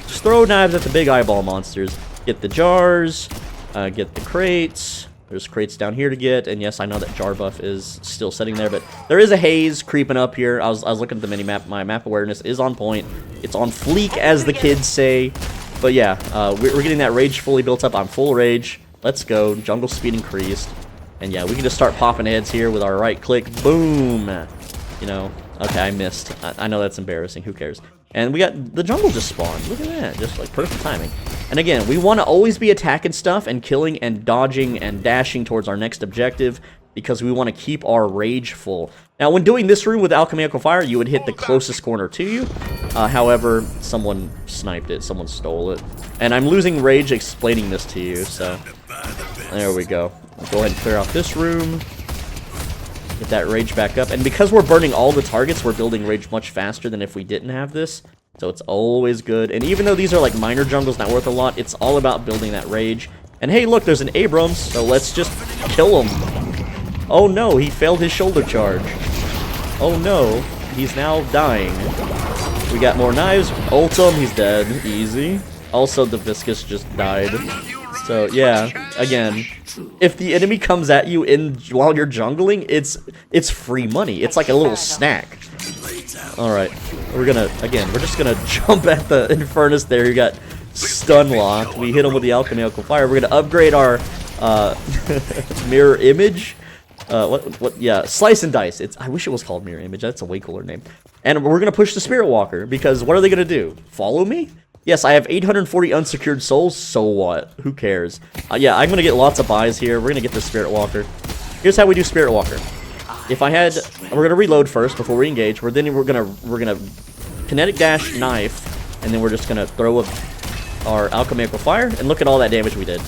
Just throw knives at the big eyeball monsters. Get the jars. Get the crates. There's crates down here to get. And yes, I know that jar buff is still sitting there, but there is a haze creeping up here. I was looking at the mini map. My map awareness is on point. It's on fleek, as the kids say. But yeah, we're getting that rage fully built up. I'm full rage. Let's go. Jungle speed increased. And yeah, we can just start popping heads here with our right click. Boom. You know, okay, I missed. I know that's embarrassing. Who cares? And we got the jungle just spawned. Look at that, just like perfect timing. And again, we want to always be attacking stuff and killing and dodging and dashing towards our next objective because we want to keep our rage full. Now, when doing this room with alchemical fire, you would hit the closest corner to you. However, someone sniped it. Someone stole it. And I'm losing rage explaining this to you, so there we go. Go ahead and clear out this room. Get that rage back up. And because we're burning all the targets, we're building rage much faster than if we didn't have this. So it's always good. And even though these are like minor jungles, not worth a lot, it's all about building that rage. And hey, look, there's an Abrams, so let's just kill him. Oh no, he failed his shoulder charge. Oh no, he's now dying. We got more knives. Ult him, he's dead. Easy. Also, the Viscous just died. So yeah, again, if the enemy comes at you while you're jungling, it's free money. It's like a little snack. All right, we're just gonna jump at the Infernus there. You got stun locked. We hit him with the alchemical fire. We're gonna upgrade our mirror image. Yeah, slice and dice. I wish it was called mirror image. That's a way cooler name. And we're gonna push the Spirit Walker because what are they gonna do? Follow me? Yes, I have 840 unsecured souls, so what? Who cares? Yeah, I'm gonna get lots of buys here. We're gonna get the Spirit Walker. Here's how we do Spirit Walker. If I had, we're gonna reload first before we engage. We're gonna kinetic dash knife, and then we're just gonna throw our alchemical fire, and look at all that damage we did.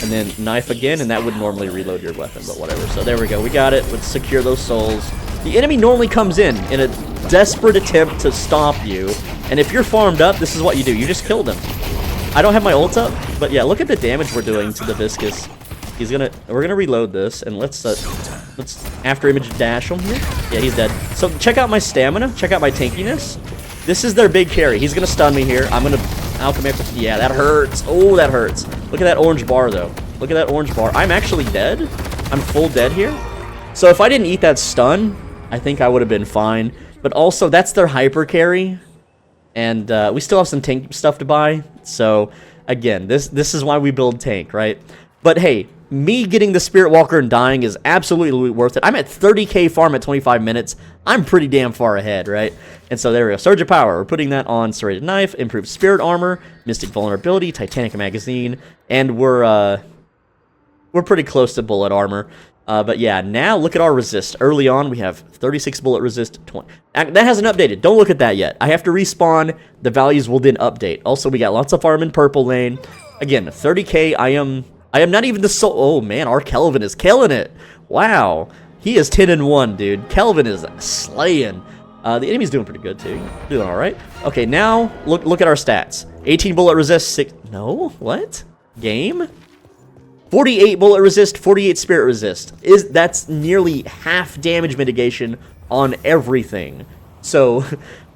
And then knife again, and that would normally reload your weapon, but whatever. So there we go, we got it. Let's secure those souls. The enemy normally comes in a desperate attempt to stop you, and if you're farmed up, this is what you do. You just kill them. I don't have my ult up, but yeah, look at the damage we're doing to the Viscous. We're gonna reload this, and let's after image dash him here. Yeah, he's dead. So check out my stamina, check out my tankiness. This is their big carry. He's gonna stun me here. I'm gonna alchemical. Yeah, that hurts. Oh, that hurts. Look at that orange bar though. Look at that orange bar. I'm actually dead. I'm full dead here. So if I didn't eat that stun, I think I would have been fine. But also, that's their hyper carry, and we still have some tank stuff to buy. So again, this is why we build tank, right? But hey, me getting the Spirit Walker and dying is absolutely worth it. I'm at 30k farm at 25 minutes. I'm pretty damn far ahead, right? And so there we go. Surge of Power. We're putting that on Serrated Knife, improved Spirit Armor, Mystic Vulnerability, Titanic Magazine, and we're pretty close to Bullet Armor. But yeah, now look at our resist. Early on, we have 36 bullet resist, 20. That hasn't updated. Don't look at that yet. I have to respawn. The values will then update. Also, we got lots of farm in purple lane. Again, 30k. I am not even the soul. Oh man, our Kelvin is killing it. Wow, he is 10-1, dude. Kelvin is slaying. The enemy's doing pretty good too. Doing all right. Okay, now look at our stats. 18 bullet resist. 6. No, what? Game. 48 bullet resist, 48 spirit resist. That's nearly half damage mitigation on everything. So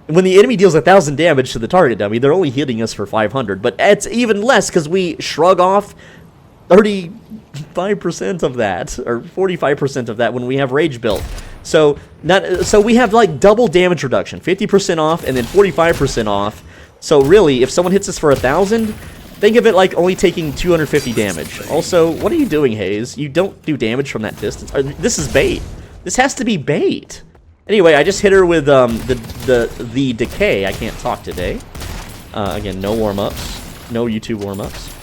when the enemy deals 1,000 damage to the target dummy, they're only hitting us for 500. But it's even less because we shrug off 35% of that, or 45% of that when we have rage built. So we have like double damage reduction, 50% off and then 45% off. So really, if someone hits us for 1,000. Think of it like only taking 250 damage. Also, what are you doing, Hayes? You don't do damage from that distance. This is bait. This has to be bait. Anyway, I just hit her with the decay. I can't talk today. Again, no warm-ups. No YouTube warm-ups.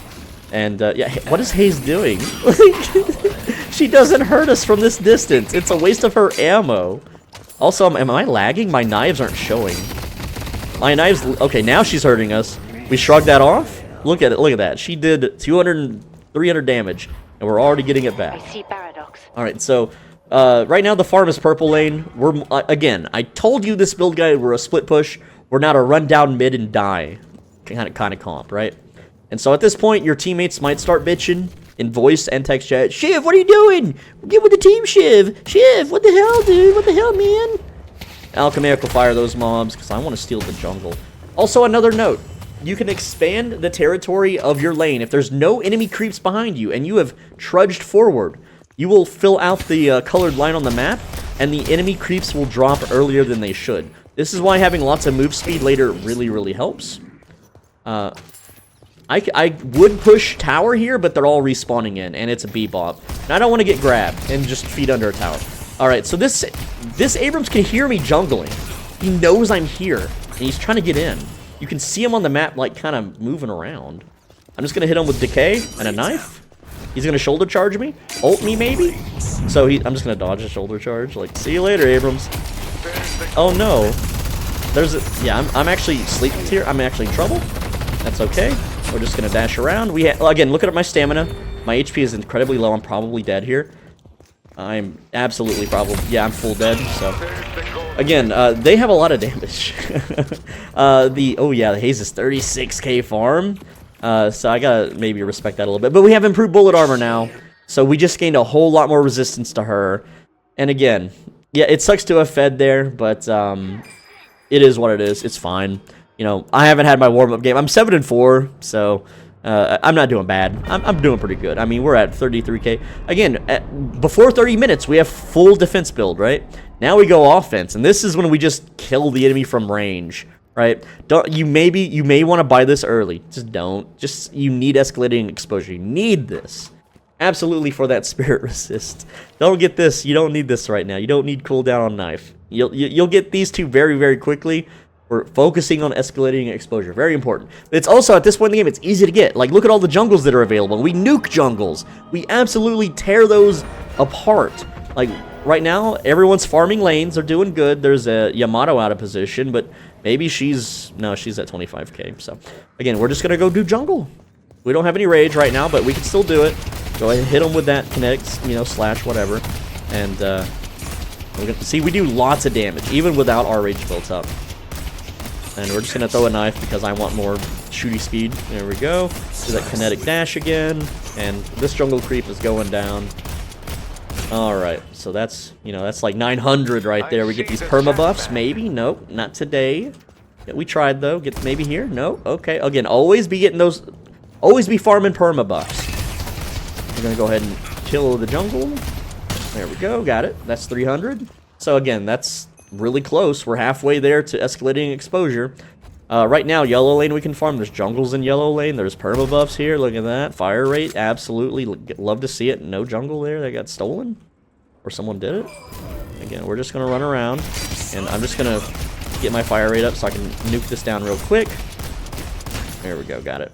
And yeah, what is Hayes doing? She doesn't hurt us from this distance. It's a waste of her ammo. Also, am I lagging? My knives aren't showing. My knives... Okay, now she's hurting us. We shrugged that off. Look at it. Look at that. She did 200, 300 damage, and we're already getting it back. I see paradox. All right, so right now the farm is purple lane. We're again. I told you this build guide. We're a split push. We're not a run down mid and die kind of comp, right? And so at this point, your teammates might start bitching in voice and text chat. Shiv, what are you doing? Get with the team, Shiv. Shiv, what the hell, dude? What the hell, man? Alchemical fire those mobs because I want to steal the jungle. Also, another note. You can expand the territory of your lane. If there's no enemy creeps behind you and you have trudged forward, you will fill out the colored line on the map, and the enemy creeps will drop earlier than they should. This is why having lots of move speed later really, really helps. I would push tower here, but they're all respawning in, and it's a bebop. And I don't want to get grabbed and just feed under a tower. Alright, so this Abrams can hear me jungling. He knows I'm here, and he's trying to get in. You can see him on the map, like, kind of moving around. I'm just going to hit him with Decay and a knife. He's going to shoulder charge me. Ult me, maybe? So I'm just going to dodge a shoulder charge. Like, see you later, Abrams. Oh, no. Yeah, I'm actually sleeping here. I'm actually in trouble. That's okay. We're just going to dash around. Again, look at my stamina. My HP is incredibly low. I'm probably dead here. I'm absolutely probably... Yeah, I'm full dead, so... Again, they have a lot of damage. Oh yeah, the Haze is 36k farm. So I gotta maybe respect that a little bit. But we have improved bullet armor now. So we just gained a whole lot more resistance to her. And again, yeah, it sucks to have fed there, but it is what it is. It's fine. You know, I haven't had my warm-up game. I'm 7-4, so... I'm not doing bad. I'm doing pretty good. I mean, we're at 33k. Again, before 30 minutes, we have full defense build, right? Now we go offense, and this is when we just kill the enemy from range, right? You may want to buy this early. Just don't. You need escalating exposure. You need this. Absolutely for that spirit resist. Don't get this. You don't need this right now. You don't need cooldown on knife. You'll get these two very, very quickly. We're focusing on escalating exposure. Very important. It's also, at this point in the game, it's easy to get. Like, look at all the jungles that are available. We nuke jungles. We absolutely tear those apart. Like, right now, everyone's farming lanes. They're doing good. There's a Yamato out of position, but maybe she's... No, she's at 25k. So, again, we're just going to go do jungle. We don't have any rage right now, but we can still do it. Go ahead and hit them with that kinetics, you know, slash whatever. And, we're gonna see, we do lots of damage, even without our rage built up. And we're just going to throw a knife because I want more shooty speed. There we go. Do that kinetic dash again. And this jungle creep is going down. Alright, so that's, you know, that's like 900 right there. We get these perma buffs, maybe. Nope, not today. Yeah, we tried, though. Maybe here? No? Okay. Again, always be getting those... Always be farming perma buffs. We're going to go ahead and kill the jungle. There we go. Got it. That's 300. So, again, that's... really close. We're halfway there to escalating exposure. Right now, yellow lane we can farm. There's jungles in yellow lane. There's perma buffs here. Look at that. Fire rate, absolutely. Love to see it. No jungle there that got stolen. Or someone did it. Again, we're just going to run around. And I'm just going to get my fire rate up so I can nuke this down real quick. There we go. Got it.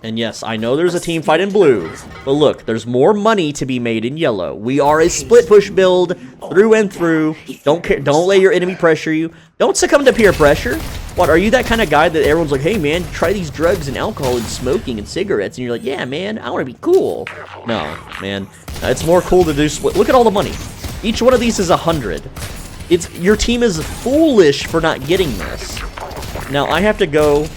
And yes, I know there's a team fight in blue, but look, there's more money to be made in yellow. We are a split push build through and through. Don't let your enemy pressure you. Don't succumb to peer pressure. What, are you that kind of guy that everyone's like, hey man, try these drugs and alcohol and smoking and cigarettes, and you're like, yeah man, I want to be cool. No, man, it's more cool to do split. Look at all the money. Each one of these is 100. Your team is foolish for not getting this. Now I have to go.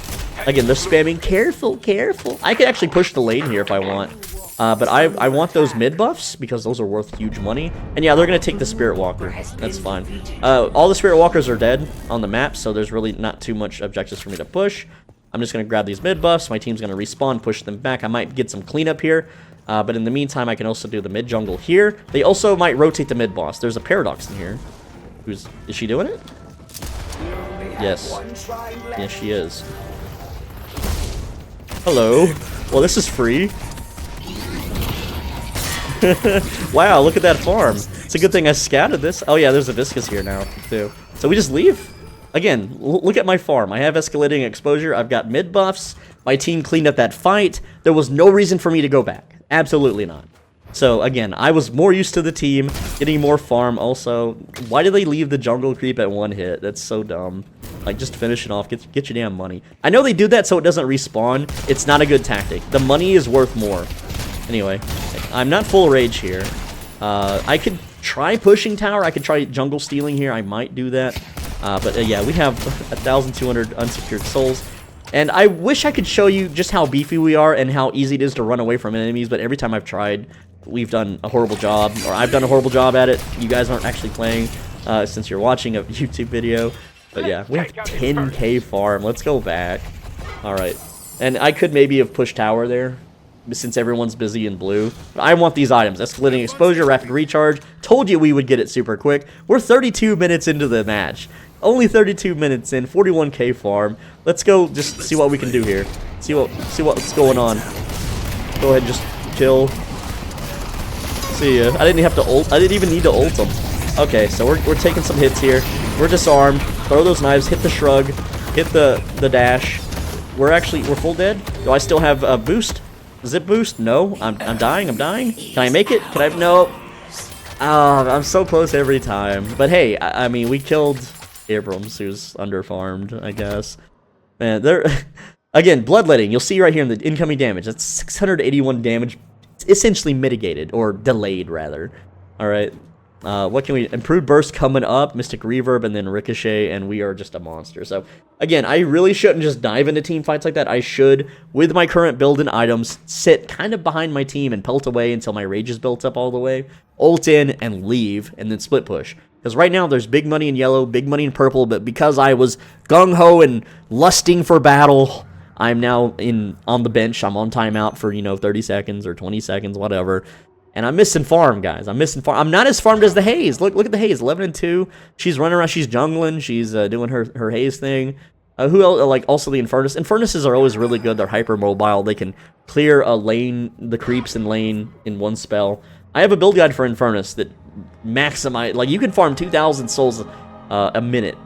Again, they're spamming. Careful, careful. I could actually push the lane here if I want. But I want those mid buffs because those are worth huge money. And yeah, they're going to take the Spirit Walker. That's fine. All the Spirit Walkers are dead on the map, so there's really not too much objectives for me to push. I'm just going to grab these mid buffs. My team's going to respawn, push them back. I might get some cleanup here. But in the meantime, I can also do the mid jungle here. They also might rotate the mid boss. There's a Paradox in here. Is she doing it? Yes. Yes, she is. Hello. Well, this is free. Wow, look at that farm. It's a good thing I scouted this. Oh yeah, there's a Viscus here now, too. So we just leave. Again, look at my farm. I have escalating exposure. I've got mid buffs. My team cleaned up that fight. There was no reason for me to go back. Absolutely not. So again, I was more used to the team, getting more farm. Also, why did they leave the jungle creep at one hit? That's so dumb. Like, just finish it off. Get your damn money. I know they do that so it doesn't respawn. It's not a good tactic. The money is worth more. Anyway, I'm not full rage here. I could try pushing tower. I could try jungle stealing here. I might do that. But yeah, we have 1,200 unsecured souls. And I wish I could show you just how beefy we are and how easy it is to run away from enemies. But every time I've tried, we've done a horrible job. Or I've done a horrible job at it. You guys aren't actually playing since you're watching a YouTube video. But yeah, we have 10k farm. Let's go back. Alright. And I could maybe have pushed tower there, since everyone's busy in blue. But I want these items. Escalating exposure, rapid recharge. Told you we would get it super quick. We're 32 minutes into the match. Only 32 minutes in, 41k farm. Let's go just see what we can do here. See what's going on. Go ahead, just kill. See ya. I didn't have to ult. I didn't even need to ult them. Okay, so we're taking some hits here. We're disarmed. Throw those knives. Hit the shrug. Hit the dash. We're full dead. Do I still have a boost? Zip boost? No. I'm dying. I'm dying. Can I make it? Can I? No. Oh, I'm so close every time. But hey, I mean, we killed Abrams, who's underfarmed, I guess. Man, they're again bloodletting. You'll see right here in the incoming damage. That's 681 damage, essentially mitigated or delayed, rather. All right. What can we... Improved burst coming up, Mystic Reverb, and then Ricochet, and we are just a monster. So, again, I really shouldn't just dive into team fights like that. I should, with my current build and items, sit kind of behind my team and pelt away until my rage is built up all the way, ult in, and leave, and then split push. Because right now, there's big money in yellow, big money in purple, but because I was gung-ho and lusting for battle, I'm now on the bench. I'm on timeout for, 30 seconds or 20 seconds, whatever. And I'm missing farm, guys. I'm missing farm. I'm not as farmed as the Haze. Look at the Haze. 11 and 2. She's running around. She's jungling. She's doing her Haze thing. Who else? Also the Infernus. Infernuses are always really good. They're hyper mobile. They can clear a lane, the creeps in lane in one spell. I have a build guide for Infernus that maximize. Like you can farm 2,000 souls a minute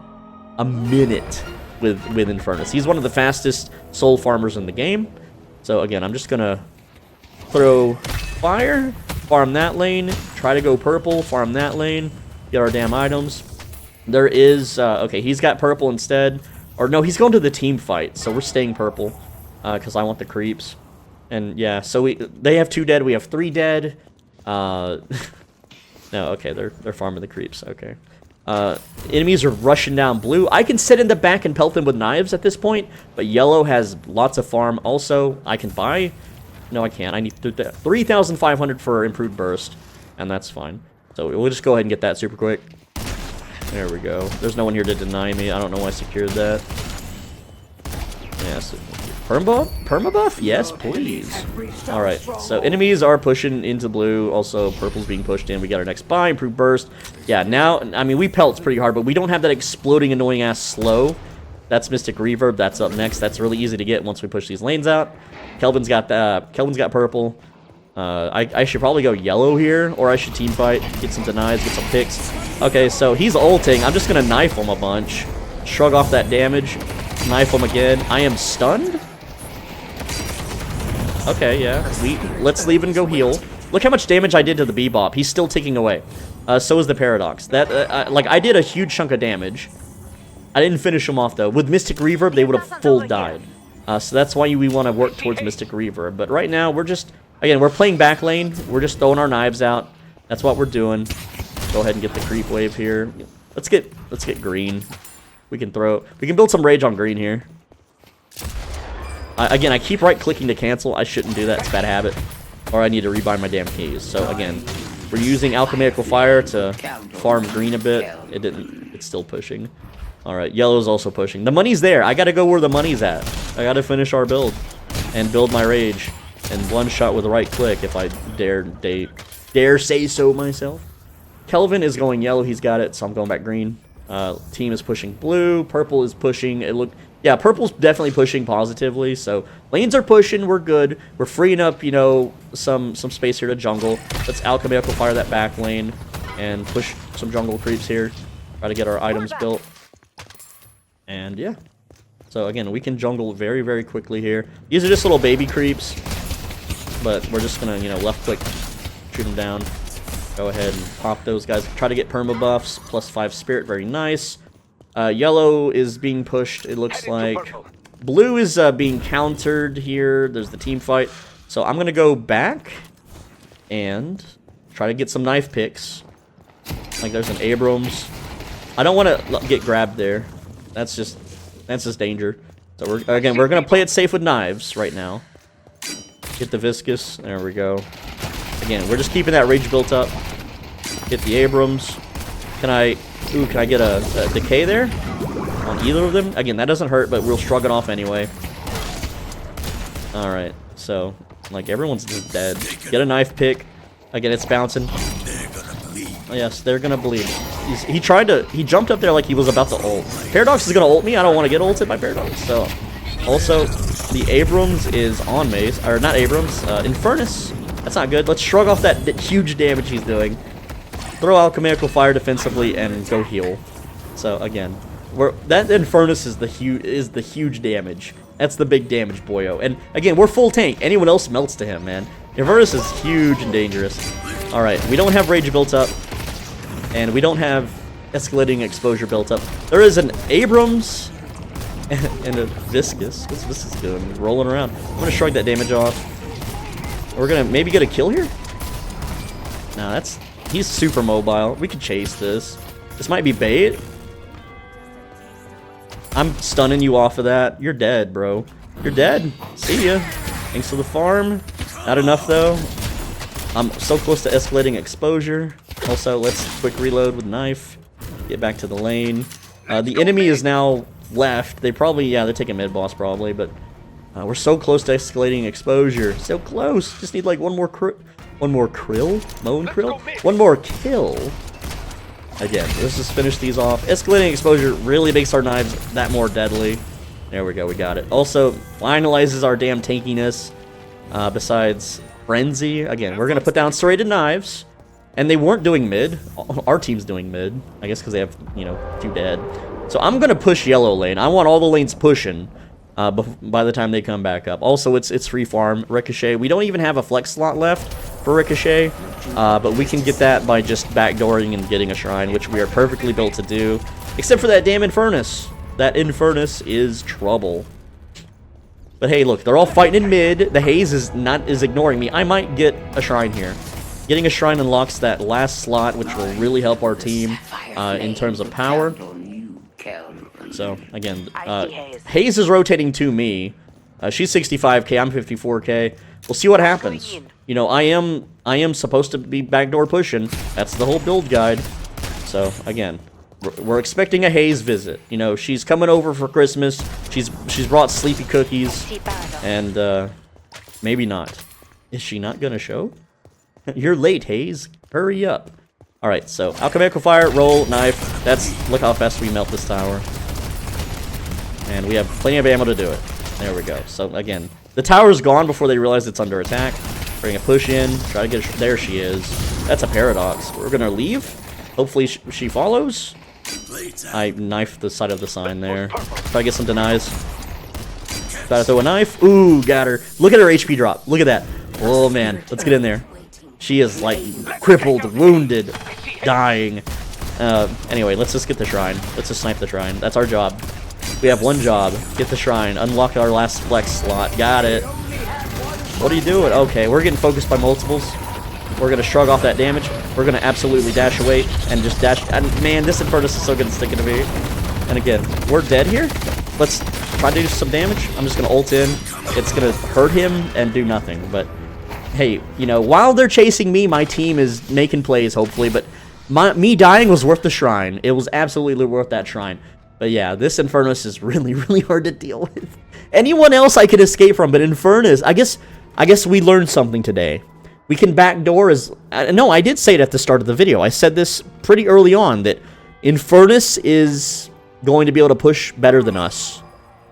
with Infernus. He's one of the fastest soul farmers in the game. So again, I'm just gonna throw fire. Farm that lane, try to go purple, farm that lane, get our damn items. There is, okay, he's got purple instead. Or no, he's going to the team fight, so we're staying purple, because I want the creeps. And yeah, so they have 2 dead, we have 3 dead. No, okay, they're farming the creeps, okay. Enemies are rushing down blue. I can sit in the back and pelt them with knives at this point, but yellow has lots of farm also. I can buy... No, I can't. I need 3,500 for improved burst, and that's fine. So we'll just go ahead and get that super quick. There we go. There's no one here to deny me. I don't know why I secured that. Yes. Permabuff? Yes, please. Alright, so enemies are pushing into blue. Also, purple's being pushed in. We got our next buy, improved burst. Yeah, now, I mean, we pelts pretty hard, but we don't have that exploding, annoying-ass slow. That's Mystic Reverb. That's up next. That's really easy to get once we push these lanes out. Kelvin's got purple. I should probably go yellow here, or I should team fight, get some denies, get some picks. Okay, so he's ulting. I'm just gonna knife him a bunch, shrug off that damage, knife him again. I am stunned. Okay, yeah. Let's leave and go heal. Look how much damage I did to the Bebop. He's still ticking away. So is the Paradox. That like I did a huge chunk of damage. I didn't finish him off though. With Mystic Reverb, they would have full died. So that's why we want to work towards Mystic Reverb. But right now, we're just, again, we're playing back lane. We're just throwing our knives out. That's what we're doing. Go ahead and get the creep wave here. Let's get green. We can build some rage on green here. Again, I keep right-clicking to cancel. I shouldn't do that. It's a bad habit. Or I need to rebind my damn keys. So again, we're using Alchemical Fire to farm green a bit. It's still pushing. Alright, yellow's also pushing. The money's there. I gotta go where the money's at. I gotta finish our build. And build my rage. And one shot with a right click if I dare say so myself. Kelvin is going yellow. He's got it, so I'm going back green. Team is pushing blue. Purple is pushing. Yeah, purple's definitely pushing positively. So lanes are pushing. We're good. We're freeing up, some space here to jungle. Let's Alchemical Fire that back lane and push some jungle creeps here. Try to get our items built. And yeah, so again, we can jungle very, very quickly here. These are just little baby creeps, but we're just gonna, left click, shoot them down. Go ahead and pop those guys. Try to get perma buffs, +5 spirit, very nice. Yellow is being pushed, it looks like. Blue is being countered here. There's the team fight. So I'm gonna go back and try to get some knife picks. Like there's an Abrams. I don't want to get grabbed there. That's just danger. So we're gonna play it safe with knives right now. Get the viscous. There we go. Again, we're just keeping that rage built up. Hit the Abrams. Can I get a decay there on either of them? Again, that doesn't hurt, but we'll shrug it off anyway. All right. So like everyone's just dead. Get a knife pick. Again, it's bouncing. Oh, yes, they're gonna bleed. He jumped up there like he was about to ult. Paradox is gonna ult me. I don't want to get ulted by Paradox. So, also, the Abrams is on maze, or not Abrams, Infernus That's not good. Let's shrug off that huge damage he's doing. Throw alchemical fire defensively and go heal. So again, that Infernus is the huge damage. That's the big damage, boyo. And again, we're full tank. Anyone else melts to him, man. Infernus is huge and dangerous. All right, we don't have rage built up, and we don't have escalating exposure built up. There is an Abrams and a Viscous. What's Viscous doing? Rolling around. I'm gonna shrug that damage off. We're gonna maybe get a kill here. No, he's super mobile. We could chase this. This might be bait. I'm stunning you off of that. You're dead, bro. You're dead. See ya. Thanks for the farm. Not enough, though. I'm so close to escalating exposure. Also, let's quick reload with knife. Get back to the lane. The enemy is now left. They probably, yeah, they're taking mid-boss probably, but we're so close to escalating exposure. So close. Just need like one more krill? Moan krill? One more kill. Again, let's just finish these off. Escalating exposure really makes our knives that more deadly. There we go, we got it. Also, finalizes our damn tankiness. Besides Frenzy, again, we're going to put down serrated knives. And they weren't doing mid. Our team's doing mid. I guess because they have, you know, 2 dead. So I'm going to push yellow lane. I want all the lanes pushing by the time they come back up. Also, it's free farm. Ricochet. We don't even have a flex slot left for Ricochet. But we can get that by just backdooring and getting a shrine, which we are perfectly built to do. Except for that damn Infernus. That Infernus is trouble. But hey, look, they're all fighting in mid. The haze is ignoring me. I might get a shrine here. Getting a shrine unlocks that last slot, which will really help our team in terms of power. So, again, Haze is rotating to me. She's 65k, I'm 54k. We'll see what happens. You know, I am supposed to be backdoor pushing. That's the whole build guide. So, again, we're expecting a Haze visit. You know, she's coming over for Christmas. She's brought sleepy cookies. And, maybe not. Is she not gonna show? You're late, Haze. Hurry up. Alright, so alchemical fire, roll, knife. Look how fast we melt this tower. And we have plenty of ammo to do it. There we go. So again, the tower's gone before they realize it's under attack. Bring a push in, try to get her. There she is. That's a paradox. We're gonna leave. Hopefully she follows. I knifed the side of the sign there. Try to get some denies. Try to throw a knife. Ooh, got her. Look at her HP drop. Look at that. Oh man, let's get in there. She is, like, crippled, wounded, dying. Anyway, let's just get the shrine. Let's just snipe the shrine. That's our job. We have one job. Get the shrine. Unlock our last flex slot. Got it. What are you doing? Okay, we're getting focused by multiples. We're going to shrug off that damage. We're going to absolutely dash away and just dash. And, man, this Infernus is so good at sticking to me. And, again, we're dead here. Let's try to do some damage. I'm just going to ult in. It's going to hurt him and do nothing, but... Hey, you know, while they're chasing me, my team is making plays, hopefully, but me dying was worth the shrine. It was absolutely worth that shrine. But yeah, this Infernus is really, really hard to deal with. Anyone else I could escape from, but Infernus, I guess we learned something today. We can backdoor as... No, I did say it at the start of the video. I said this pretty early on, that Infernus is going to be able to push better than us.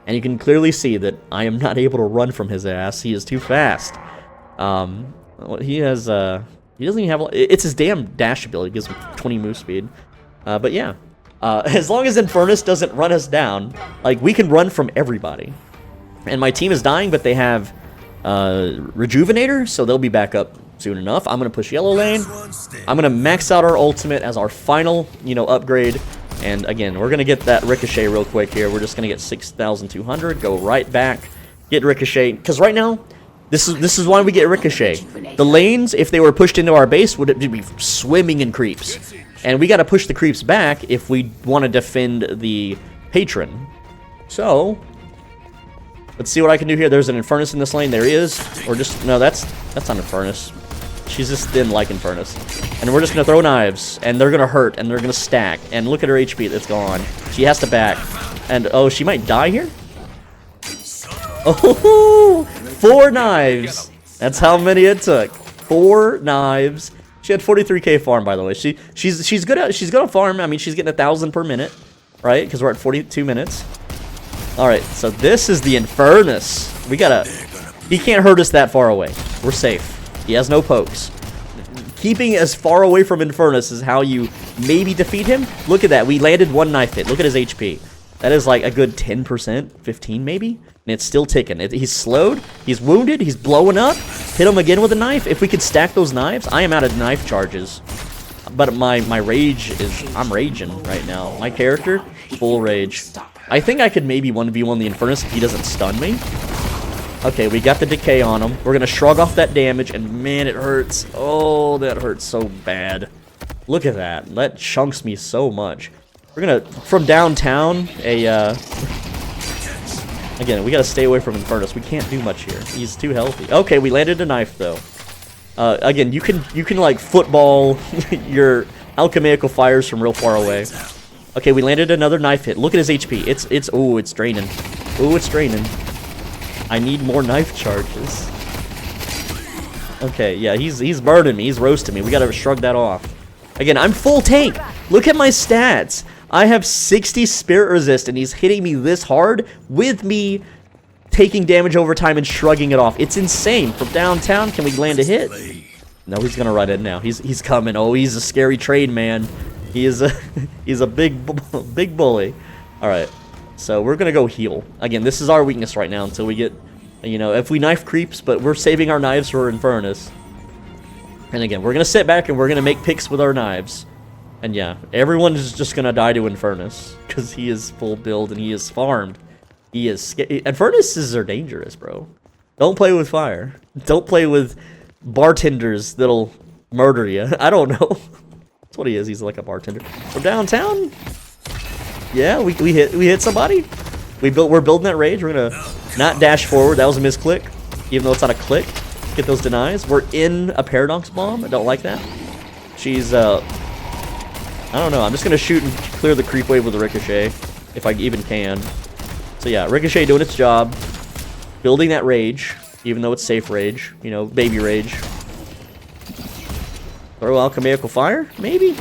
And you can clearly see that I am not able to run from his ass. He is too fast. He has, he doesn't even have, it's his damn dash ability, gives him 20 move speed. But yeah, as long as Infernus doesn't run us down, like, we can run from everybody. And my team is dying, but they have, Rejuvenator, so they'll be back up soon enough. I'm gonna push yellow lane. I'm gonna max out our ultimate as our final, you know, upgrade. And again, we're gonna get that Ricochet real quick here. We're just gonna get 6,200, go right back, get Ricochet, because right now, This is why we get Ricochet. The lanes, if they were pushed into our base, would be swimming in creeps. And we got to push the creeps back if we want to defend the patron. So, let's see what I can do here. There's an Infernus in this lane. There he is. Or just, no, that's not Infernus. She's just thin like Infernus. And we're just going to throw knives. And they're going to hurt. And they're going to stack. And look at her HP that's gone. She has to back. And, oh, she might die here? Oh, 4 knives. That's how many it took. 4 knives. She had 43k farm, by the way. She's good at farm. I mean, she's getting 1,000 per minute, right? Because we're at 42 minutes. All right, so this is the Infernus. We gotta. He can't hurt us that far away. We're safe. He has no pokes. Keeping as far away from Infernus is how you maybe defeat him. Look at that. We landed one knife hit. Look at his HP. That is like a good 10%, 15 maybe. And it's still ticking. He's slowed. He's wounded. He's blowing up. Hit him again with a knife. If we could stack those knives, I am out of knife charges. But my rage is... I'm raging right now. My character, full rage. I think I could maybe 1v1 the Infernus if he doesn't stun me. Okay, we got the decay on him. We're going to shrug off that damage, and man, it hurts. Oh, that hurts so bad. Look at that. That chunks me so much. We're going to... From downtown, Again, we got to stay away from Infernus. We can't do much here. He's too healthy. Okay, we landed a knife, though. Again, you can like football your alchemical fires from real far away. Okay, we landed another knife hit. Look at his HP. It's draining. Ooh, it's draining. I need more knife charges. Okay, yeah, he's burning me. He's roasting me. We gotta shrug that off. Again, I'm full tank. Look at my stats. I have 60 spirit resist, and he's hitting me this hard with me taking damage over time and shrugging it off. It's insane. From downtown, can we land a hit? No, he's gonna run in now. He's coming. Oh, he's a scary trade man. He is a he's a big bully. All right, so we're gonna go heal. Again, this is our weakness right now until we get, you know, if we knife creeps, but we're saving our knives for Infernus. And again, we're gonna sit back and we're gonna make picks with our knives. And yeah, everyone is just gonna die to Infernus because he is full build and he is farmed. He is Infernuses are dangerous, bro. Don't play with fire. Don't play with bartenders that'll murder you. I don't know. That's what he is. He's like a bartender. From downtown. Yeah, we hit somebody. We're building that rage. We're gonna not dash forward. That was a misclick, even though it's not a click. Get those denies. We're in a paradox bomb. I don't like that. She's I don't know. I'm just gonna shoot and clear the creep wave with a ricochet, if I even can. So yeah, ricochet doing its job, building that rage, even though it's safe rage. You know, baby rage. Throw alchemical fire, maybe.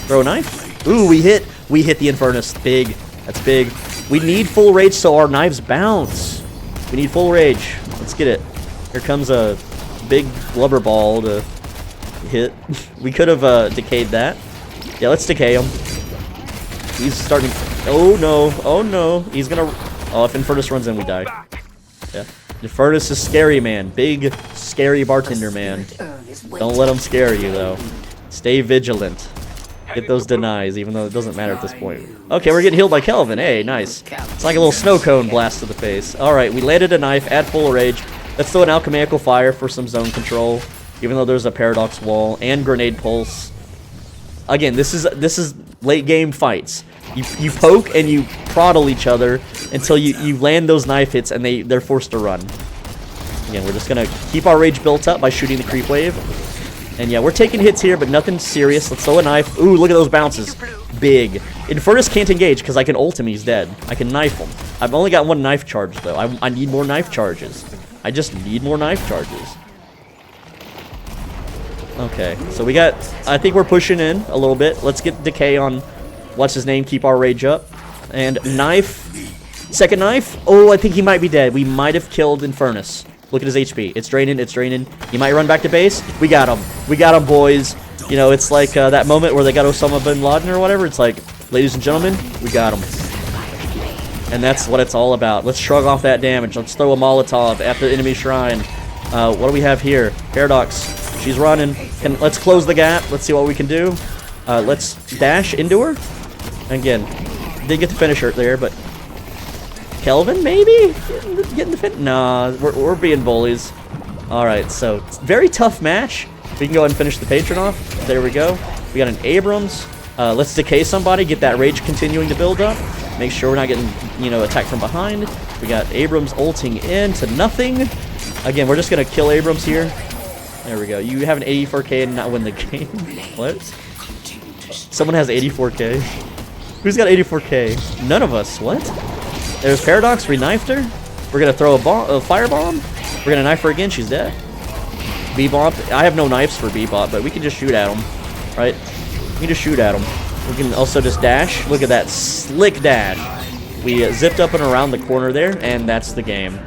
Throw a knife. Ooh, we hit the Infernus. Big. That's big. We need full rage so our knives bounce. We need full rage. Let's get it. Here comes a big blubber ball to hit. We could have decayed that. Yeah, let's decay him. He's starting... Oh, no. Oh, no. He's gonna... Oh, if Infernus runs in, we die. Yeah. Infernus is scary, man. Big, scary bartender, man. Don't let him scare you, though. Stay vigilant. Get those denies, even though it doesn't matter at this point. Okay, we're getting healed by Kelvin. Hey, nice. It's like a little snow cone blast to the face. Alright, we landed a knife at full rage. Let's throw an alchemical fire for some zone control, even though there's a paradox wall and grenade pulse. Again, this is late game fights. You poke and you prod each other until you land those knife hits and they're forced to run. Again, we're just gonna keep our rage built up by shooting the creep wave. And yeah, we're taking hits here, but nothing serious. Let's throw a knife. Ooh, look at those bounces. Big. Infernus can't engage because I can ult him. He's dead. I can knife him. I've only got one knife charge though. I need more knife charges. I just need more knife charges. Okay, so we got... I think we're pushing in a little bit. Let's get decay on... What's his name? Keep our rage up. And knife. Second knife. Oh, I think he might be dead. We might have killed Infernus. Look at his HP. It's draining. It's draining. He might run back to base. We got him. We got him, boys. You know, it's like that moment where they got Osama bin Laden or whatever. It's like, ladies and gentlemen, we got him. And that's what it's all about. Let's shrug off that damage. Let's throw a Molotov at the enemy shrine. What do we have here? Paradox. She's running. Let's close the gap. Let's see what we can do. Let's dash into her. Again, did get the finisher there, but Kelvin maybe getting the fin. Nah, we're being bullies. All right, so very tough match. We can go ahead and finish the patron off. There we go. We got an Abrams. Let's decay somebody. Get that rage continuing to build up. Make sure we're not getting, you know, attacked from behind. We got Abrams ulting into nothing. Again, we're just gonna kill Abrams here. There we go. You have an 84k and not win the game. What? Someone has 84k. Who's got 84k? None of us. What? There's Paradox. We knifed her. We're gonna throw a firebomb. We're gonna knife her again. She's dead. Bebop. I have no knives for Bebop, but we can just shoot at him, right? We can just shoot at him. We can also just dash. Look at that slick dash. We zipped up and around the corner there, and that's the game.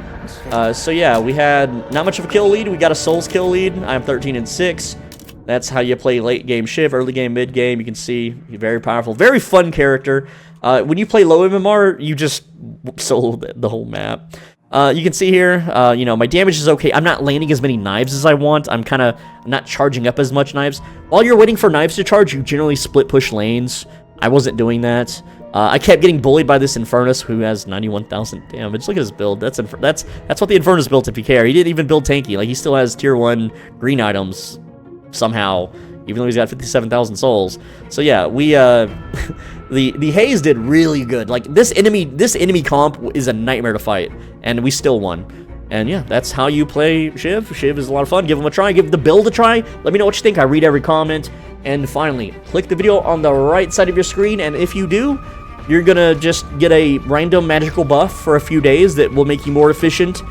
So yeah, we had not much of a kill lead. We got a Souls kill lead. I'm 13-6. That's how you play late game Shiv, early game, mid game. You can see very powerful, very fun character. When you play low MMR, you just solo the whole map. You can see here, you know, my damage is okay. I'm not landing as many knives as I want. I'm not charging up as much knives. While you're waiting for knives to charge, you generally split push lanes. I wasn't doing that. I kept getting bullied by this Infernus who has 91,000 damage. Look at his build. That's what the Infernus built, if you care. He didn't even build tanky. Like, he still has tier 1 green items somehow, even though he's got 57,000 souls. So yeah, we the Haze did really good. Like, this enemy comp is a nightmare to fight, and we still won. And yeah, that's how you play Shiv. Shiv is a lot of fun. Give them a try. Give the build a try. Let me know what you think. I read every comment. And finally, click the video on the right side of your screen, and if you do, you're gonna just get a random magical buff for a few days that will make you more efficient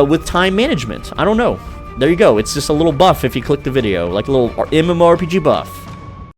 with time management. I don't know. There you go. It's just a little buff if you click the video, like a little MMORPG buff.